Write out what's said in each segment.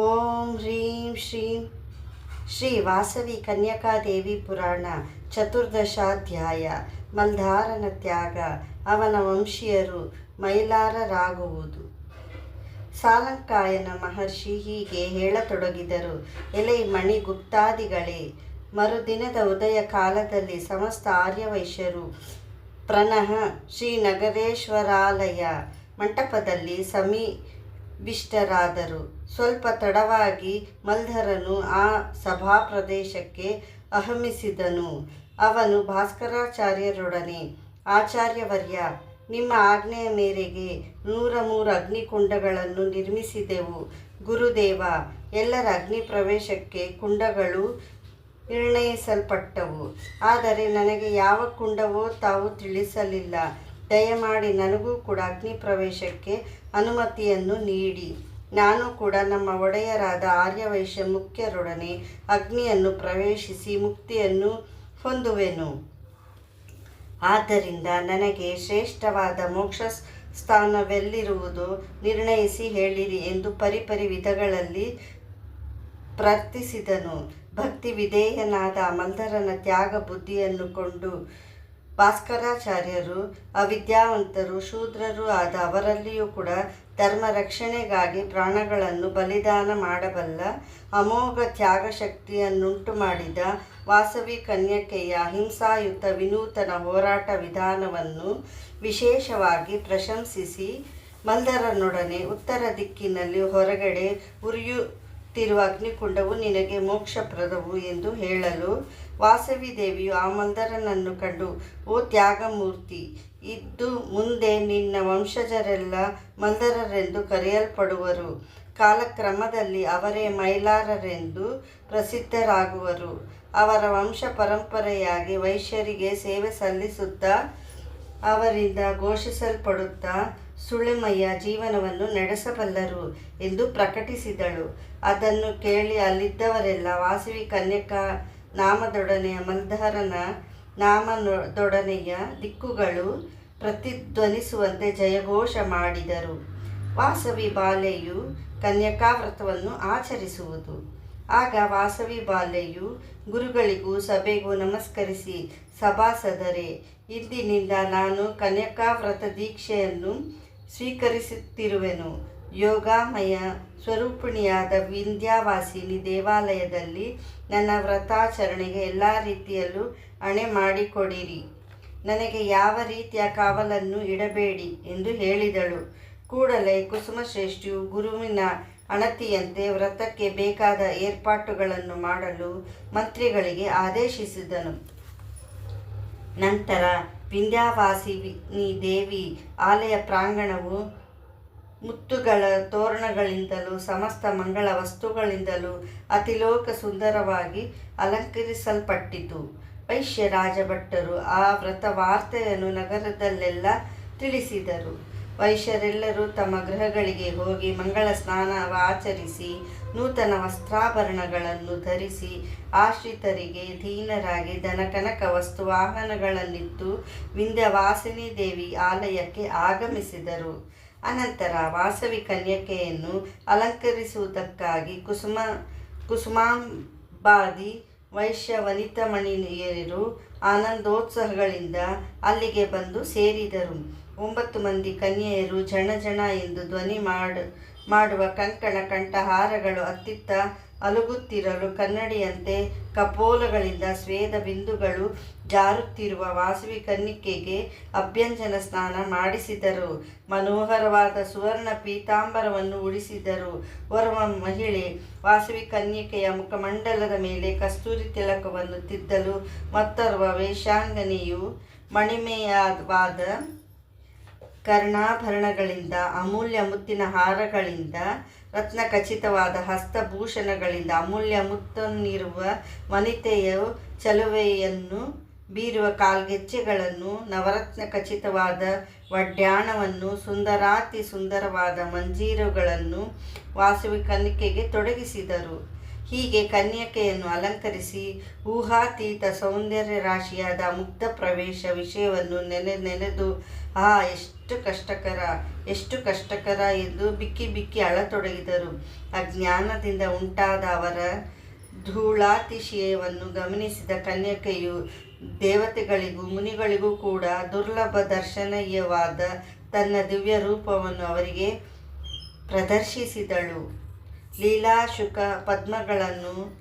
ಓಂ ಹ್ರೀಂ ಶ್ರೀಂ ಶ್ರೀ ವಾಸವಿ ಕನ್ಯಕಾದೇವಿ ಪುರಾಣ ಚತುರ್ದಶಾಧ್ಯಾಯ. ಮಲ್ಧಾರನ ತ್ಯಾಗ, ಅವನ ವಂಶೀಯರು ಮೈಲಾರರಾಗುವುದು. ಸಾಲಂಕಾಯನ ಮಹರ್ಷಿ ಹೀಗೆ ಹೇಳತೊಡಗಿದರು. ಎಲೈ ಮಣಿಗುಪ್ತಾದಿಗಳೇ, ಮರುದಿನದ ಉದಯ ಕಾಲದಲ್ಲಿ ಸಮಸ್ತ ಆರ್ಯವೈಶ್ಯರು ಪ್ರಣಃ ಶ್ರೀನಗರೇಶ್ವರಾಲಯ ಮಂಟಪದಲ್ಲಿ ಸಮಿವಿಷ್ಟರಾದರು. ಸ್ವಲ್ಪ ತಡವಾಗಿ ಮಲ್ಧರನು ಆ ಸಭಾಪ್ರದೇಶಕ್ಕೆ ಆಗಮಿಸಿದನು. ಅವನು ಭಾಸ್ಕರಾಚಾರ್ಯರೊಡನೆ, ಆಚಾರ್ಯವರ್ಯ, ನಿಮ್ಮ ಆಜ್ಞೆಯ ಮೇರೆಗೆ 103 ಅಗ್ನಿಕುಂಡಗಳನ್ನು ನಿರ್ಮಿಸಿದೆವು. ಗುರುದೇವ, ಎಲ್ಲರ ಅಗ್ನಿ ಪ್ರವೇಶಕ್ಕೆ ಕುಂಡಗಳು ನಿರ್ಣಯಿಸಲ್ಪಟ್ಟವು. ಆದರೆ ನನಗೆ ಯಾವ ಕುಂಡವೋ ತಾವು ತಿಳಿಸಲಿಲ್ಲ. ದಯಮಾಡಿ ನನಗೂ ಕೂಡ ಅಗ್ನಿ ಪ್ರವೇಶಕ್ಕೆ ಅನುಮತಿಯನ್ನು ನೀಡಿ. ನಾನು ಕೂಡ ನಮ್ಮ ಒಡೆಯರಾದ ಆರ್ಯವೈಶ್ಯ ಮುಖ್ಯರೊಡನೆ ಅಗ್ನಿಯನ್ನು ಪ್ರವೇಶಿಸಿ ಮುಕ್ತಿಯನ್ನು ಹೊಂದುವೆನು. ಆದ್ದರಿಂದ ನನಗೆ ಶ್ರೇಷ್ಠವಾದ ಮೋಕ್ಷ ಸ್ಥಾನವೆಲ್ಲಿರುವುದೋ ನಿರ್ಣಯಿಸಿ ಹೇಳಿರಿ ಎಂದು ಪರಿಪರಿ ವಿಧಗಳಲ್ಲಿ ಪ್ರಾರ್ಥಿಸಿದನು. ಭಕ್ತಿ ವಿಧೇಯನಾದ ಮಲ್ಧರನ ತ್ಯಾಗ ಬುದ್ಧಿಯನ್ನು ಕೊಂಡು ಭಾಸ್ಕರಾಚಾರ್ಯರು ಅವಿದ್ಯಾವಂತರು ಶೂದ್ರರೂ ಆದ ಅವರಲ್ಲಿಯೂ ಕೂಡ ಧರ್ಮ ರಕ್ಷಣೆಗಾಗಿ ಪ್ರಾಣಗಳನ್ನು ಬಲಿದಾನ ಮಾಡಬಲ್ಲ ಅಮೋಘ ತ್ಯಾಗ ಶಕ್ತಿಯನ್ನುಂಟು ಮಾಡಿದ ವಾಸವಿ ಕನ್ಯಕೆಯ ಅಹಿಂಸಾಯುತ ವಿನೂತನ ಹೋರಾಟ ವಿಧಾನವನ್ನು ವಿಶೇಷವಾಗಿ ಪ್ರಶಂಸಿಸಿ, ಮಲ್ಧರನೊಡನೆ ಉತ್ತರ ದಿಕ್ಕಿನಲ್ಲಿ ಹೊರಗಡೆ ಉರಿಯುತ್ತಿರುವ ಅಗ್ನಿಕುಂಡವು ನಿನಗೆ ಮೋಕ್ಷಪ್ರದವು ಎಂದು ಹೇಳಲು, ವಾಸವಿ ದೇವಿಯು ಆ ಮಲ್ಧರನನ್ನು ಕಂಡು, ಓ ತ್ಯಾಗಮೂರ್ತಿ, ಇದ್ದು ಮುಂದೆ ನಿನ್ನ ವಂಶಜರೆಲ್ಲ ಮಲ್ಧರರೆಂದು ಕರೆಯಲ್ಪಡುವರು. ಕಾಲಕ್ರಮದಲ್ಲಿ ಅವರೇ ಮೈಲಾರರೆಂದು ಪ್ರಸಿದ್ಧರಾಗುವರು. ಅವರ ವಂಶ ಪರಂಪರೆಯಾಗಿ ವೈಶ್ಯರಿಗೆ ಸೇವೆ ಸಲ್ಲಿಸುತ್ತಾ ಅವರಿಂದ ಘೋಷಿಸಲ್ಪಡುತ್ತಾ ಸುಳಿಮಯ ಜೀವನವನ್ನು ನಡೆಸಬಲ್ಲರು ಎಂದು ಪ್ರಕಟಿಸಿದಳು. ಅದನ್ನು ಕೇಳಿ ಅಲ್ಲಿದ್ದವರೆಲ್ಲ ವಾಸವಿ ಕನ್ಯಕಾ ನಾಮದೊಡನೆಯ ಮಲ್ಧರನ ನಾಮದೊಡನೆಯ ದಿಕ್ಕುಗಳು ಪ್ರತಿಧ್ವನಿಸುವಂತೆ ಜಯಘೋಷ ಮಾಡಿದರು. ವಾಸವಿ ಬಾಲೆಯು ಕನ್ಯಕಾ ವ್ರತವನ್ನು ಆಚರಿಸುವುದು. ಆಗ ವಾಸವಿ ಬಾಲೆಯು ಗುರುಗಳಿಗೂ ಸಭೆಗೂ ನಮಸ್ಕರಿಸಿ, ಸಭಾಸದರೇ, ಇಂದಿನಿಂದ ನಾನು ಕನ್ಯಕಾ ವ್ರತ ದೀಕ್ಷೆಯನ್ನು ಸ್ವೀಕರಿಸುತ್ತಿರುವೆನು. ಯೋಗಮಯ ಸ್ವರೂಪಿಣಿಯಾದ ವಿಂಧ್ಯಾವಾಸಿನಿ ದೇವಾಲಯದಲ್ಲಿ ನನ್ನ ವ್ರತಾಚರಣೆಗೆ ಎಲ್ಲ ರೀತಿಯಲ್ಲೂ ಅಣೆ ಮಾಡಿಕೊಡಿರಿ. ನನಗೆ ಯಾವ ರೀತಿಯ ಕಾವಲನ್ನು ಇಡಬೇಡಿ ಎಂದು ಹೇಳಿದಳು. ಕೂಡಲೇ ಕುಸುಮಶ್ರೇಷ್ಠಿಯು ಗುರುವಿನ ಅಣತಿಯಂತೆ ವ್ರತಕ್ಕೆ ಬೇಕಾದ ಏರ್ಪಾಟುಗಳನ್ನು ಮಾಡಲು ಮಂತ್ರಿಗಳಿಗೆ ಆದೇಶಿಸಿದನು. ನಂತರ ವಿಂಧ್ಯಾವಾಸಿನಿ ದೇವಿ ಆಲಯ ಪ್ರಾಂಗಣವು ಮುತ್ತುಗಳ ತೋರಣಗಳಿಂದಲೂ ಸಮಸ್ತ ಮಂಗಳ ವಸ್ತುಗಳಿಂದಲೂ ಅತಿಲೋಕ ಸುಂದರವಾಗಿ ಅಲಂಕರಿಸಲ್ಪಟ್ಟಿತು. ವೈಶ್ಯ ರಾಜಭಟ್ಟರು ಆ ವ್ರತ ವಾರ್ತೆಯನ್ನು ನಗರದಲ್ಲೆಲ್ಲ ತಿಳಿಸಿದರು. ವೈಶ್ಯರೆಲ್ಲರೂ ತಮ್ಮ ಗೃಹಗಳಿಗೆ ಹೋಗಿ ಮಂಗಳ ಸ್ನಾನ ಆಚರಿಸಿ ನೂತನ ವಸ್ತ್ರಾಭರಣಗಳನ್ನು ಧರಿಸಿ ಆಶ್ರಿತರಿಗೆ ದೀನರಾಗಿ ಧನಕನಕ ವಸ್ತು ವಾಹನಗಳನ್ನಿತ್ತು ವಿಂಧ್ಯವಾಸಿನಿ ದೇವಿ ಆಲಯಕ್ಕೆ ಆಗಮಿಸಿದರು. ಅನಂತರ ವಾಸವಿ ಕನ್ಯಕೆಯನ್ನು ಅಲಂಕರಿಸುವುದಕ್ಕಾಗಿ ಕುಸುಮಾಂಬಾದಿ ವೈಶ್ಯ ವನಿತಾಮಣಿಯರು ಆನಂದೋತ್ಸಾಹಗಳಿಂದ ಅಲ್ಲಿಗೆ ಬಂದು ಸೇರಿದರು. 9 ಮಂದಿ ಕನ್ಯೆಯರು ಜಣ ಜಣ ಎಂದು ಧ್ವನಿ ಮಾಡುವ ಕಂಕಣ ಕಂಠಹಾರಗಳು ಅತ್ತಿತ್ತ ಅಲುಗುತ್ತಿರಲು ಕನ್ನಡಿಯಂತೆ ಕಪೋಲಗಳಿಂದ ಸ್ವೇದ ಬಿಂದುಗಳು ಜಾರುತ್ತಿರುವ ವಾಸವಿ ಕನ್ಯಕೆಗೆ ಅಭ್ಯಂಜನ ಸ್ನಾನ ಮಾಡಿಸಿದರು. ಮನೋಹರವಾದ ಸುವರ್ಣ ಪೀತಾಂಬರವನ್ನು ಉಡಿಸಿದರು. ಓರ್ವ ಮಹಿಳೆ ವಾಸವಿ ಕನ್ಯಕೆಯ ಮುಖಮಂಡಲದ ಮೇಲೆ ಕಸ್ತೂರಿ ತಿಲಕವನ್ನು ತಿದ್ದಲು ಮತ್ತೋರ್ವ ವೇಷಾಂಗನೆಯು ಮಣಿಮಯವಾದ ಕರ್ಣಾಭರಣಗಳಿಂದ, ಅಮೂಲ್ಯ ಮುತ್ತಿನ ಹಾರಗಳಿಂದ, ರತ್ನಖಚಿತವಾದ ಹಸ್ತಭೂಷಣಗಳಿಂದ ಅಮೂಲ್ಯ ಮುತ್ತನ್ನಿರುವ ವನಿತೆಯು ಚಲುವೆಯನ್ನು ಬೀರುವ ಕಾಲ್ಗೆಜ್ಜೆಗಳನ್ನು, ನವರತ್ನ ಖಚಿತವಾದ ವಡ್ಯಾಣವನ್ನು, ಸುಂದರಾತಿ ಸುಂದರವಾದ ಮಂಜೀರುಗಳನ್ನು ವಾಸವಿ ಕನ್ಯಕೆಗೆ ತೊಡಗಿಸಿದರು. ಹೀಗೆ ಕನ್ಯಕೆಯನ್ನು ಅಲಂಕರಿಸಿ ಊಹಾತೀತ ಸೌಂದರ್ಯ ರಾಶಿಯಾದ ಮುಗ್ಧ ಪ್ರವೇಶ ವಿಷಯವನ್ನು ನೆನೆದು ಎಷ್ಟು ಕಷ್ಟಕರ ಎಂದು ಬಿಕ್ಕಿ ಬಿಕ್ಕಿ ಅಳತೊಡಗಿದರು. ಅಜ್ಞಾನದಿಂದ ಉಂಟಾದ ಅವರ ಧೂಳಾತಿಶಯವನ್ನು ಗಮನಿಸಿದ ಕನ್ಯಕೆಯು ದೇವತೆಗಳಿಗೂ ಮುನಿಗಳಿಗೂ ಕೂಡ ದುರ್ಲಭ ದರ್ಶನೀಯವಾದ ತನ್ನ ದಿವ್ಯ ರೂಪವನ್ನು ಅವರಿಗೆ ಪ್ರದರ್ಶಿಸಿದಳು. ಲೀಲಾಶುಕ ಪದ್ಮಗಳನ್ನು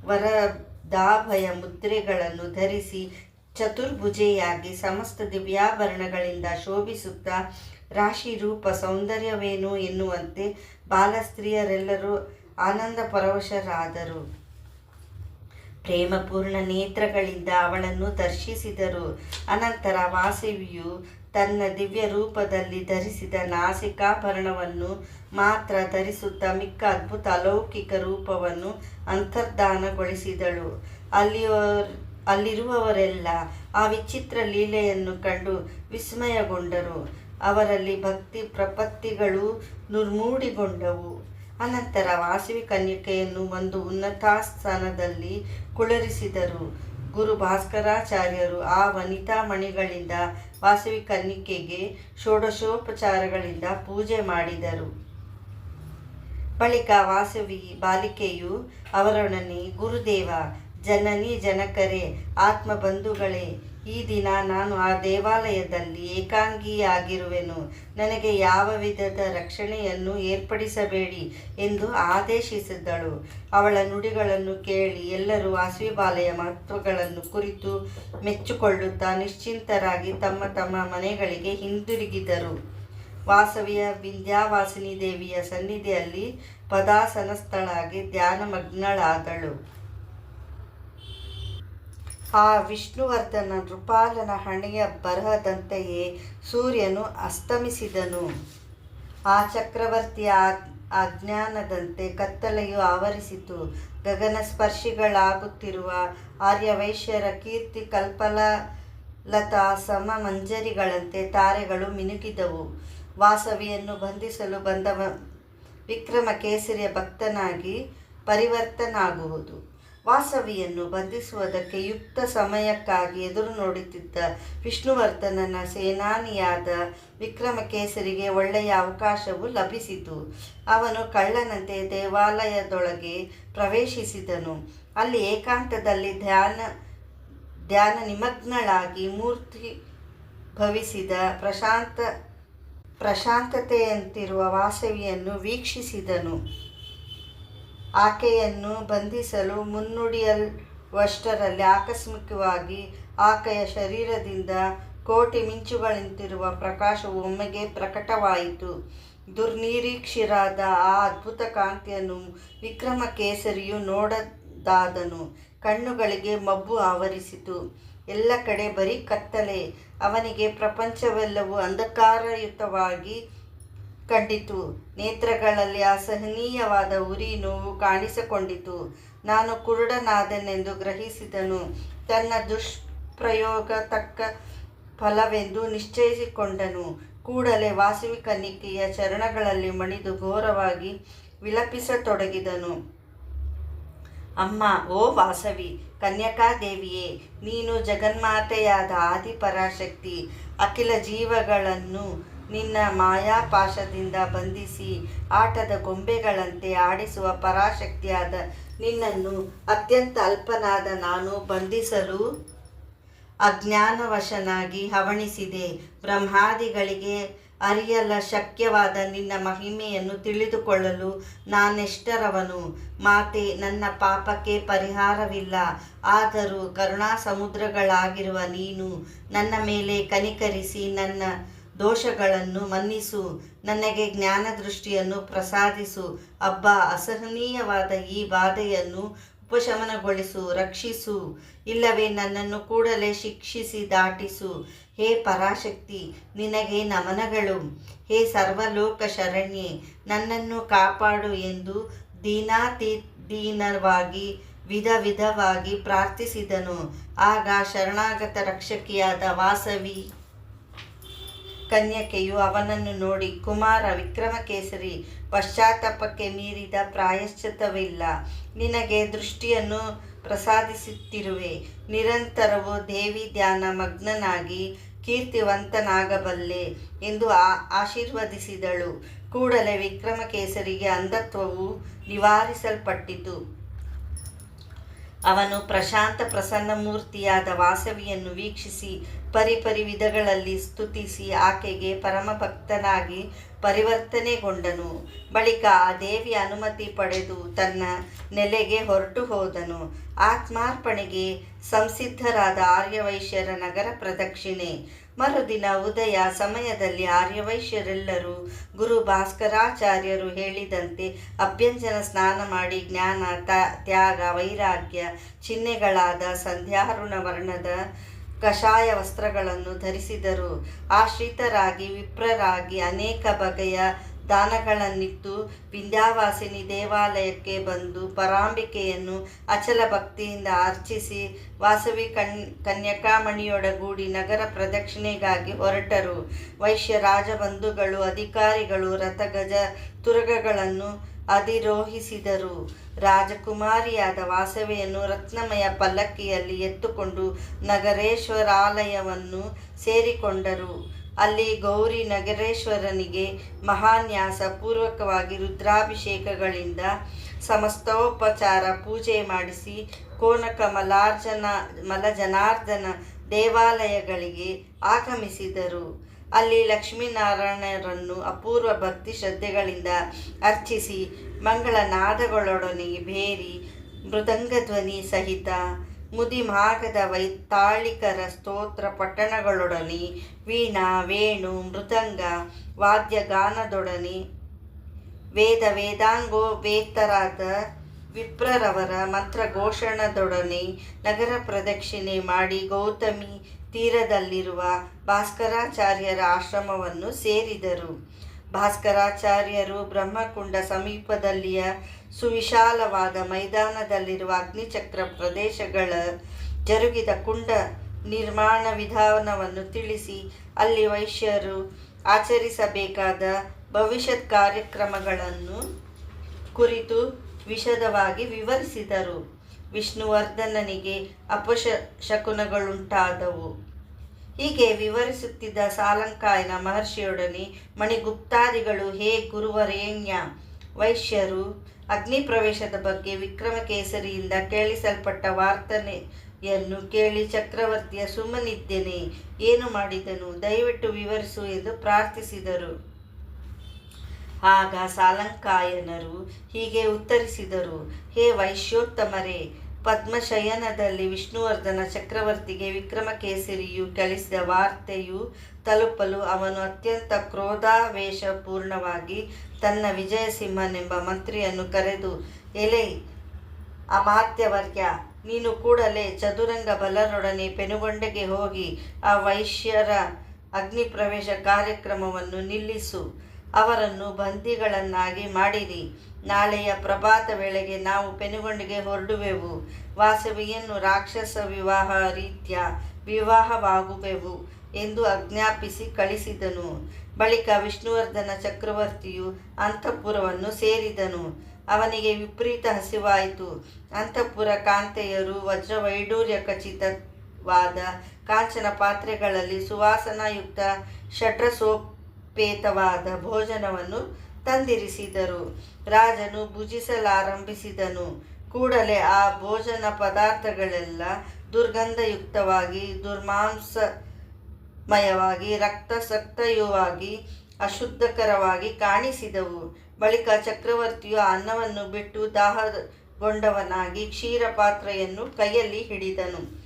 ವರದಾಭಯ ಮುದ್ರೆಗಳನ್ನು ಧರಿಸಿ ಚತುರ್ಭುಜೆಯಾಗಿ ಸಮಸ್ತ ದಿವ್ಯಾಭರಣಗಳಿಂದ ಶೋಭಿಸುತ್ತಾ ರಾಶಿ ರೂಪ ಸೌಂದರ್ಯವೇನು ಎನ್ನುವಂತೆ ಬಾಲಸ್ತ್ರೀಯರೆಲ್ಲರೂ ಆನಂದ ಪರವಶರಾದರು. ಪ್ರೇಮಪೂರ್ಣ ನೇತ್ರಗಳಿಂದ ಅವಳನ್ನು ದರ್ಶಿಸಿದರು. ಅನಂತರ ವಾಸವಿಯು ತನ್ನ ದಿವ್ಯ ರೂಪದಲ್ಲಿ ಧರಿಸಿದ ನಾಸಿಕಾಭರಣವನ್ನು ಮಾತ್ರ ಧರಿಸುತ್ತಾ ಮಿಕ್ಕ ಅದ್ಭುತ ಅಲೌಕಿಕ ರೂಪವನ್ನು ಅಂತರ್ಧಾನಗೊಳಿಸಿದಳು. ಅಲ್ಲಿರುವವರೆಲ್ಲ ಆ ವಿಚಿತ್ರ ಲೀಲೆಯನ್ನು ಕಂಡು ವಿಸ್ಮಯಗೊಂಡರು. ಅವರಲ್ಲಿ ಭಕ್ತಿ ಪ್ರಪತ್ತಿಗಳು ನುರ್ಮೂಡಿಗೊಂಡವು. ಅನಂತರ ವಾಸವಿ ಕನ್ಯಕೆಯನ್ನು ಒಂದು ಉನ್ನತಾಸ್ಥಾನದಲ್ಲಿ ಕುಳ್ಳರಿಸಿದರು. ಗುರು ಭಾಸ್ಕರಾಚಾರ್ಯರು ಆ ವನಿತಾಮಣಿಗಳಿಂದ ವಾಸವಿ ಕನ್ಯಕೆಗೆ ಷೋಡಶೋಪಚಾರಗಳಿಂದ ಪೂಜೆ ಮಾಡಿದರು. ಬಳಿಕ ವಾಸವಿ ಬಾಲಿಕೆಯು ಅವರೊಡನೆ, ಗುರುದೇವ, ಜನನಿ ಜನಕರೇ, ಆತ್ಮಬಂಧುಗಳೇ, ಈ ದಿನ ನಾನು ಆ ದೇವಾಲಯದಲ್ಲಿ ಏಕಾಂಗಿಯಾಗಿರುವೆನು. ನನಗೆ ಯಾವ ವಿಧದ ರಕ್ಷಣೆಯನ್ನು ಏರ್ಪಡಿಸಬೇಡಿ ಎಂದು ಆದೇಶಿಸಿದಳು. ಅವಳ ನುಡಿಗಳನ್ನು ಕೇಳಿ ಎಲ್ಲರೂ ವಾಸವಿಬಾಲೆಯ ಮಹತ್ವಗಳನ್ನು ಕುರಿತು ಮೆಚ್ಚಿಕೊಳ್ಳುತ್ತಾ ನಿಶ್ಚಿಂತರಾಗಿ ತಮ್ಮ ತಮ್ಮ ಮನೆಗಳಿಗೆ ಹಿಂದಿರುಗಿದರು. ವಾಸವಿಯ ವಿಂಧ್ಯಾವಾಸಿನಿ ದೇವಿಯ ಸನ್ನಿಧಿಯಲ್ಲಿ ಪದಾಸನಸ್ಥಳಾಗಿ ಧ್ಯಾನಮಗ್ನಳಾದಳು. ಆ ವಿಷ್ಣುವರ್ಧನ ನೃಪಾಲನ ಹಣೆಯ ಬರಹದಂತೆಯೇ ಸೂರ್ಯನು ಅಸ್ತಮಿಸಿದನು. ಆ ಚಕ್ರವರ್ತಿಯ ಅಜ್ಞಾನದಂತೆ ಕತ್ತಲೆಯು ಆವರಿಸಿತು. ಗಗನ ಸ್ಪರ್ಶಿಗಳಾಗುತ್ತಿರುವ ಆರ್ಯವೈಶ್ಯರ ಕೀರ್ತಿ ಕಲ್ಪಲತಾ ಸಮ ಮಂಜರಿಗಳಂತೆ ತಾರೆಗಳು ಮಿನುಗಿದವು. ವಾಸವಿಯನ್ನು ಬಂಧಿಸಲು ಬಂದ ವಿಕ್ರಮಕೇಸರಿಯ ಭಕ್ತನಾಗಿ ಪರಿವರ್ತನಾಗುವುದು. ವಾಸವಿಯನ್ನು ಬಂಧಿಸುವುದಕ್ಕೆ ಯುಕ್ತ ಸಮಯಕ್ಕಾಗಿ ಎದುರು ನೋಡುತ್ತಿದ್ದ ವಿಷ್ಣುವರ್ಧನನ ಸೇನಾನಿಯಾದ ವಿಕ್ರಮಕೇಸರಿಗೆ ಒಳ್ಳೆಯ ಅವಕಾಶವು ಲಭಿಸಿತು. ಅವನು ಕಳ್ಳನಂತೆ ದೇವಾಲಯದೊಳಗೆ ಪ್ರವೇಶಿಸಿದನು. ಅಲ್ಲಿ ಏಕಾಂತದಲ್ಲಿ ಧ್ಯಾನ ನಿಮಗ್ನಳಾಗಿ ಮೂರ್ತಿ ಭವಿಸಿದ ಪ್ರಶಾಂತತೆಯಂತಿರುವ ವಾಸವಿಯನ್ನು ವೀಕ್ಷಿಸಿದನು. ಆಕೆಯನ್ನು ಬಂಧಿಸಲು ಮುನ್ನುಡಿಯುವಷ್ಟರಲ್ಲಿ ಆಕಸ್ಮಿಕವಾಗಿ ಆಕೆಯ ಶರೀರದಿಂದ ಕೋಟಿ ಮಿಂಚುಗಳಂತಿರುವ ಪ್ರಕಾಶವು ಒಮ್ಮೆಗೆ ಪ್ರಕಟವಾಯಿತು. ದುರ್ನಿರೀಕ್ಷಿರಾದ ಆ ಅದ್ಭುತ ಕಾಂತಿಯನ್ನು ವಿಕ್ರಮಕೇಸರಿಯು ನೋಡದಾದನು. ಕಣ್ಣುಗಳಿಗೆ ಮಬ್ಬು ಆವರಿಸಿತು. ಎಲ್ಲ ಕಡೆ ಬರೀ ಕತ್ತಲೆ. ಅವನಿಗೆ ಪ್ರಪಂಚವೆಲ್ಲವೂ ಅಂಧಕಾರಯುತವಾಗಿ ಕಂಡಿತು. ನೇತ್ರಗಳಲ್ಲಿ ಅಸಹನೀಯವಾದ ಉರಿ ನೋವು ಕಾಣಿಸಿಕೊಂಡಿತು. ನಾನು ಕುರುಡನಾದೆನೆಂದು ಗ್ರಹಿಸಿದನು. ತನ್ನ ದುಷ್ಪ್ರಯೋಗ ತಕ್ಕ ಫಲವೆಂದು ನಿಶ್ಚಯಿಸಿಕೊಂಡನು. ಕೂಡಲೇ ವಾಸವಿ ಕನ್ಯಕೆಯ ಚರಣಗಳಲ್ಲಿ ಮಣಿದು ಘೋರವಾಗಿ ವಿಲಪಿಸತೊಡಗಿದನು. ಅಮ್ಮ, ಓ ವಾಸವಿ, ಕನ್ಯಕಾದೇವಿಯೇ, ನೀನು ಜಗನ್ಮಾತೆಯಾದ ಆದಿಪರಾಶಕ್ತಿ. ಅಖಿಲ ಜೀವಗಳನ್ನು ನಿನ್ನ ಮಾಯಾಪಾಶದಿಂದ ಬಂಧಿಸಿ ಆಟದ ಗೊಂಬೆಗಳಂತೆ ಆಡಿಸುವ ಪರಾಶಕ್ತಿಯಾದ ನಿನ್ನನ್ನು ಅತ್ಯಂತ ಅಲ್ಪನಾದ ನಾನು ಬಂಧಿಸಲು ಅಜ್ಞಾನವಶನಾಗಿ ಹವಣಿಸಿದೆ. ಬ್ರಹ್ಮಾದಿಗಳಿಗೆ ಅರಿಯಲ ಶಕ್ಯವಾದ ನಿನ್ನ ಮಹಿಮೆಯನ್ನು ತಿಳಿದುಕೊಳ್ಳಲು ನಾನೆಷ್ಟರವನು. ಮಾತೆ, ನನ್ನ ಪಾಪಕ್ಕೆ ಪರಿಹಾರವಿಲ್ಲ. ಆದರೂ ಕರುಣಾಸಮುದ್ರಗಳಾಗಿರುವ ನೀನು ನನ್ನ ಮೇಲೆ ಕನಿಕರಿಸಿ ನನ್ನ ದೋಷಗಳನ್ನು ಮನ್ನಿಸು. ನನಗೆ ಜ್ಞಾನದೃಷ್ಟಿಯನ್ನು ಪ್ರಸಾದಿಸು. ಅಬ್ಬಾ, ಅಸಹನೀಯವಾದ ಈ ಬಾಧೆಯನ್ನು ಉಪಶಮನಗೊಳಿಸು, ರಕ್ಷಿಸು. ಇಲ್ಲವೇ ನನ್ನನ್ನು ಕೂಡಲೇ ಶಿಕ್ಷಿಸಿ ದಾಟಿಸು. ಹೇ ಪರಾಶಕ್ತಿ, ನಿನಗೆ ನಮನಗಳು. ಹೇ ಸರ್ವಲೋಕ ಶರಣ್ಯೆ, ನನ್ನನ್ನು ಕಾಪಾಡು ಎಂದು ದೀನವಾಗಿ ವಿಧವಾಗಿ ಪ್ರಾರ್ಥಿಸಿದನು. ಆಗ ಶರಣಾಗತ ರಕ್ಷಕಿಯಾದ ವಾಸವಿ ಕನ್ಯಕೆಯು ಅವನನ್ನು ನೋಡಿ, ಕುಮಾರ ವಿಕ್ರಮಕೇಸರಿ, ಪಶ್ಚಾತ್ತಾಪಕ್ಕೆ ಮೀರಿದ ಪ್ರಾಯಶ್ಚಿತ್ತವಿಲ್ಲ. ನಿನಗೆ ದೃಷ್ಟಿಯನ್ನು ಪ್ರಸಾದಿಸುತ್ತಿರುವೆ. ನಿರಂತರವೂ ದೇವಿ ಧ್ಯಾನ ಮಗ್ನನಾಗಿ ಕೀರ್ತಿವಂತನಾಗಬಲ್ಲೆ ಎಂದು ಆಶೀರ್ವದಿಸಿದಳು. ಕೂಡಲೇ ವಿಕ್ರಮಕೇಸರಿಗೆ ಅಂಧತ್ವವು ನಿವಾರಿಸಲ್ಪಟ್ಟಿತು. ಅವನು ಪ್ರಶಾಂತ ಪ್ರಸನ್ನಮೂರ್ತಿಯಾದ ವಾಸವಿಯನ್ನು ವೀಕ್ಷಿಸಿ ಪರಿಪರಿ ವಿಧಗಳಲ್ಲಿ ಸ್ತುತಿಸಿ ಆಕೆಗೆ ಪರಮಭಕ್ತನಾಗಿ ಪರಿವರ್ತನೆಗೊಂಡನು. ಬಳಿಕ ಆ ದೇವಿಯ ಅನುಮತಿ ಪಡೆದು ತನ್ನ ನೆಲೆಗೆ ಹೊರಟು ಹೋದನು. ಆತ್ಮಾರ್ಪಣೆಗೆ ಸಂಸಿದ್ಧರಾದ ಆರ್ಯವೈಶ್ಯರ ನಗರ ಪ್ರದಕ್ಷಿಣೆ. ಮರುದಿನ ಉದಯ ಸಮಯದಲ್ಲಿ ಆರ್ಯವೈಶ್ಯರೆಲ್ಲರೂ ಗುರು ಭಾಸ್ಕರಾಚಾರ್ಯರು ಹೇಳಿದಂತೆ ಅಭ್ಯಂಜನ ಸ್ನಾನ ಮಾಡಿ ಜ್ಞಾನ, ತ್ಯಾಗ, ವೈರಾಗ್ಯ ಚಿಹ್ನೆಗಳಾದ ಸಂಧ್ಯಾರುಣ ವರ್ಣದ ಕಷಾಯ ವಸ್ತ್ರಗಳನ್ನು ಧರಿಸಿದರು. ಆಶ್ರಿತರಾಗಿ ವಿಪ್ರರಾಗಿ ಅನೇಕ ಬಗೆಯ ದಾನಗಳನ್ನಿತ್ತು ವಿಂಧ್ಯಾವಾಸಿನಿ ದೇವಾಲಯಕ್ಕೆ ಬಂದು ಪರಾಂಬಿಕೆಯನ್ನು ಅಚಲ ಭಕ್ತಿಯಿಂದ ಅರ್ಚಿಸಿ ವಾಸವಿ ಕನ್ಯಕಾಮಣಿಯೊಡಗೂಡಿ ನಗರ ಪ್ರದಕ್ಷಿಣೆಗಾಗಿ ಹೊರಟರು. ವೈಶ್ಯ ರಾಜಬಂಧುಗಳು, ಅಧಿಕಾರಿಗಳು ರಥಗಜ ತುರಗಗಳನ್ನು ಅಧಿರೋಹಿಸಿದರು. ರಾಜಕುಮಾರಿಯಾದ ವಾಸವೆಯನ್ನು ರತ್ನಮಯ ಪಲ್ಲಕ್ಕಿಯಲ್ಲಿ ಎತ್ತುಕೊಂಡು ನಗರೇಶ್ವರಾಲಯವನ್ನು ಸೇರಿಕೊಂಡರು. ಅಲ್ಲಿ ಗೌರಿ ನಗರೇಶ್ವರನಿಗೆ ಮಹಾನ್ಯಾಸ ಪೂರ್ವಕವಾಗಿ ರುದ್ರಾಭಿಷೇಕಗಳಿಂದ ಸಮಸ್ತೋಪಚಾರ ಪೂಜೆ ಮಾಡಿಸಿ ಕೋನಕ ಮಲಜನಾರ್ದನ ದೇವಾಲಯಗಳಿಗೆ ಆಗಮಿಸಿದರು. ಅಲ್ಲಿ ಲಕ್ಷ್ಮೀನಾರಾಯಣರನ್ನು ಅಪೂರ್ವ ಭಕ್ತಿ ಶ್ರದ್ಧೆಗಳಿಂದ ಅರ್ಚಿಸಿ ಮಂಗಳನಾದಗಳೊಡನೆ ಭೇರಿ ಮೃದಂಗಧ್ವನಿ ಸಹಿತ ಮುದಿಮಾಗದ ವೈತಾಳಿಕರ ಸ್ತೋತ್ರ ಪಠಣಗಳೊಡನೆ ವೀಣಾ, ವೇಣು, ಮೃದಂಗ ವಾದ್ಯಗಾನದೊಡನೆ ವೇದಾಂಗೋಪೇತರಾದ ವಿಪ್ರರವರ ಮಂತ್ರಘೋಷಣದೊಡನೆ ನಗರ ಪ್ರದಕ್ಷಿಣೆ ಮಾಡಿ ಗೌತಮಿ ತೀರದಲ್ಲಿರುವ ಭಾಸ್ಕರಾಚಾರ್ಯರ ಆಶ್ರಮವನ್ನು ಸೇರಿದರು. ಭಾಸ್ಕರಾಚಾರ್ಯರು ಬ್ರಹ್ಮಕುಂಡ ಸಮೀಪದಲ್ಲಿಯ ಸುವಿಶಾಲವಾದ ಮೈದಾನದಲ್ಲಿರುವ ಅಗ್ನಿಚಕ್ರ ಪ್ರದೇಶಗಳ ಜರುಗಿದ ಕುಂಡ ನಿರ್ಮಾಣ ವಿಧಾನವನ್ನು ತಿಳಿಸಿ ಅಲ್ಲಿ ವೈಶ್ಯರು ಆಚರಿಸಬೇಕಾದ ಭವಿಷ್ಯತ್ ಕಾರ್ಯಕ್ರಮಗಳನ್ನು ಕುರಿತು ವಿಶದವಾಗಿ ವಿವರಿಸಿದರು. ವಿಷ್ಣುವರ್ಧನನಿಗೆ ಅಪಶಕುನಗಳುಂಟಾದವು. ಹೀಗೆ ವಿವರಿಸುತ್ತಿದ್ದ ಸಾಲಂಕಾಯನ ಮಹರ್ಷಿಯೊಡನೆ ಮಣಿಗುಪ್ತಾದಿಗಳು, ಹೇ ಗುರುವರೇಣ್ಯ, ವೈಶ್ಯರು ಅಗ್ನಿ ಪ್ರವೇಶದ ಬಗ್ಗೆ ವಿಕ್ರಮಕೇಸರಿಯಿಂದ ಕೇಳಿಸಲ್ಪಟ್ಟ ವಾರ್ತೆಯನ್ನು ಕೇಳಿ ಚಕ್ರವರ್ತಿಯ ಸುಮ್ಮನಿದ್ದೇನೆ. ಏನು ಮಾಡಿದನು? ದಯವಿಟ್ಟು ವಿವರಿಸು ಎಂದು ಪ್ರಾರ್ಥಿಸಿದರು. ಆಗ ಸಾಲಂಕಾಯನರು ಹೀಗೆ ಉತ್ತರಿಸಿದರು. ಹೇ ವೈಶ್ಯೋತ್ತಮರೇ, ಪದ್ಮಶಯನದಲ್ಲಿ ವಿಷ್ಣುವರ್ಧನ ಚಕ್ರವರ್ತಿಗೆ ವಿಕ್ರಮಕೇಸರಿಯು ಕಳಿಸಿದ ವಾರ್ತೆಯು ತಲುಪಲು ಅವನು ಅತ್ಯಂತ ಕ್ರೋಧಾವೇಶಪೂರ್ಣವಾಗಿ ತನ್ನ ವಿಜಯಸಿಂಹನೆಂಬ ಮಂತ್ರಿಯನ್ನು ಕರೆದು, ಎಲೆ ಅಮಾತ್ಯವರ್ಯ, ನೀನು ಕೂಡಲೇ ಚದುರಂಗ ಬಲರೊಡನೆ ಪೆನುಗೊಂಡೆಗೆ ಹೋಗಿ ಆ ವೈಶ್ಯರ ಅಗ್ನಿ ಪ್ರವೇಶ ಕಾರ್ಯಕ್ರಮವನ್ನು ನಿಲ್ಲಿಸು. ಅವರನ್ನು ಬಂದಿಗಳನ್ನಾಗಿ ಮಾಡಿರಿ. ನಾಳೆಯ ಪ್ರಭಾತ ವೇಳೆಗೆ ನಾವು ಪೆನುಗೊಂಡಿಗೆ ಹೊರಡುವೆವು. ವಾಸವಿಯನ್ನು ರಾಕ್ಷಸ ವಿವಾಹ ರೀತ್ಯ ವಿವಾಹವಾಗುವೆವು ಎಂದು ಆಜ್ಞಾಪಿಸಿ ಕಳಿಸಿದನು. ಬಳಿಕ ವಿಷ್ಣುವರ್ಧನ ಚಕ್ರವರ್ತಿಯು ಅಂತಃಪುರವನ್ನು ಸೇರಿದನು. ಅವನಿಗೆ ವಿಪರೀತ ಹಸಿವಾಯಿತು. ಅಂತಃಪುರ ಕಾಂತೆಯರು ವಜ್ರವೈಡೂರ್ಯ ಖಚಿತವಾದ ಕಾಂಚನ ಪಾತ್ರೆಗಳಲ್ಲಿ ಸುವಾಸನಾಯುಕ್ತ ಷಡ್ರಸೋಪೇತವಾದ ಭೋಜನವನ್ನು ತಂದಿರಿಸಿದರು. ರಾಜನು ಭುಜಿಸಲಾರಂಭಿಸಿದನು. ಕೂಡಲೇ ಆ ಭೋಜನ ಪದಾರ್ಥಗಳೆಲ್ಲ ದುರ್ಗಂಧಯುಕ್ತವಾಗಿ, ದುರ್ಮಾಂಸಮಯವಾಗಿ, ರಕ್ತಸಕ್ತಯುವಾಗಿ, ಅಶುದ್ಧಕರವಾಗಿ ಕಾಣಿಸಿದವು. ಬಳಿಕ ಚಕ್ರವರ್ತಿಯು ಅನ್ನವನ್ನು ಬಿಟ್ಟು ದಾಹಗೊಂಡವನಾಗಿ ಕ್ಷೀರಪಾತ್ರೆಯನ್ನು ಕೈಯಲ್ಲಿ ಹಿಡಿದನು.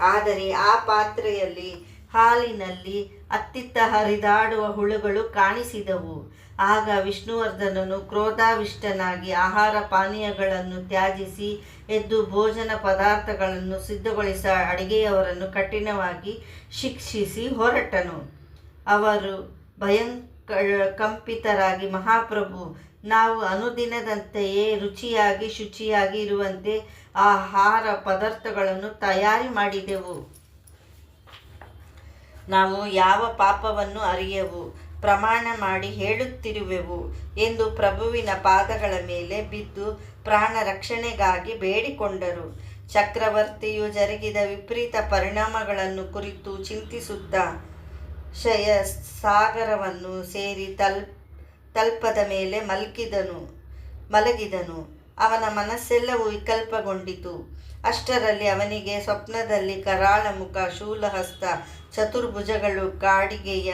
ಆದರೆ ಆ ಪಾತ್ರೆಯಲ್ಲಿ ಹಾಲಿನಲ್ಲಿ ಅತ್ತಿತ್ತ ಹರಿದಾಡುವ ಹುಳುಗಳು ಕಾಣಿಸಿದವು. ಆಗ ವಿಷ್ಣುವರ್ಧನನು ಕ್ರೋಧಾವಿಷ್ಟನಾಗಿ ಆಹಾರ ಪಾನೀಯಗಳನ್ನು ತ್ಯಜಿಸಿ ಎದ್ದು ಭೋಜನ ಪದಾರ್ಥಗಳನ್ನು ಸಿದ್ಧಗೊಳಿಸ ಅಡಿಗೆಯವರನ್ನು ಕಠಿಣವಾಗಿ ಶಿಕ್ಷಿಸಿ ಹೊರಟನು. ಅವರು ಭಯಕಂಪಿತರಾಗಿ, ಮಹಾಪ್ರಭು, ನಾವು ಅನುದಿನದಂತೆಯೇ ರುಚಿಯಾಗಿ ಶುಚಿಯಾಗಿ ಇರುವಂತೆ ಆಹಾರ ಪದಾರ್ಥಗಳನ್ನು ತಯಾರಿ ಮಾಡಿದೆವು. ನಾವು ಯಾವ ಪಾಪವನ್ನು ಅರಿಯೆವು, ಪ್ರಮಾಣ ಮಾಡಿ ಹೇಳುತ್ತಿರುವೆವು ಎಂದು ಪ್ರಭುವಿನ ಪಾದಗಳ ಮೇಲೆ ಬಿದ್ದು ಪ್ರಾಣ ರಕ್ಷಣೆಗಾಗಿ ಬೇಡಿಕೊಂಡರು. ಚಕ್ರವರ್ತಿಯು ಜರುಗಿದ ವಿಪರೀತ ಪರಿಣಾಮಗಳನ್ನು ಕುರಿತು ಚಿಂತಿಸುತ್ತಾ ಸಾಗರವನ್ನು ಸೇರಿ ತಲ್ಪದ ಮೇಲೆ ಮಲಗಿದನು. ಅವನ ಮನಸ್ಸೆಲ್ಲವೂ ವಿಕಲ್ಪಗೊಂಡಿತು. ಅಷ್ಟರಲ್ಲಿ ಅವನಿಗೆ ಸ್ವಪ್ನದಲ್ಲಿ ಕರಾಳ ಮುಖ, ಶೂಲಹಸ್ತ, ಚತುರ್ಭುಜಗಳು, ಕಾಡಿಗೆಯ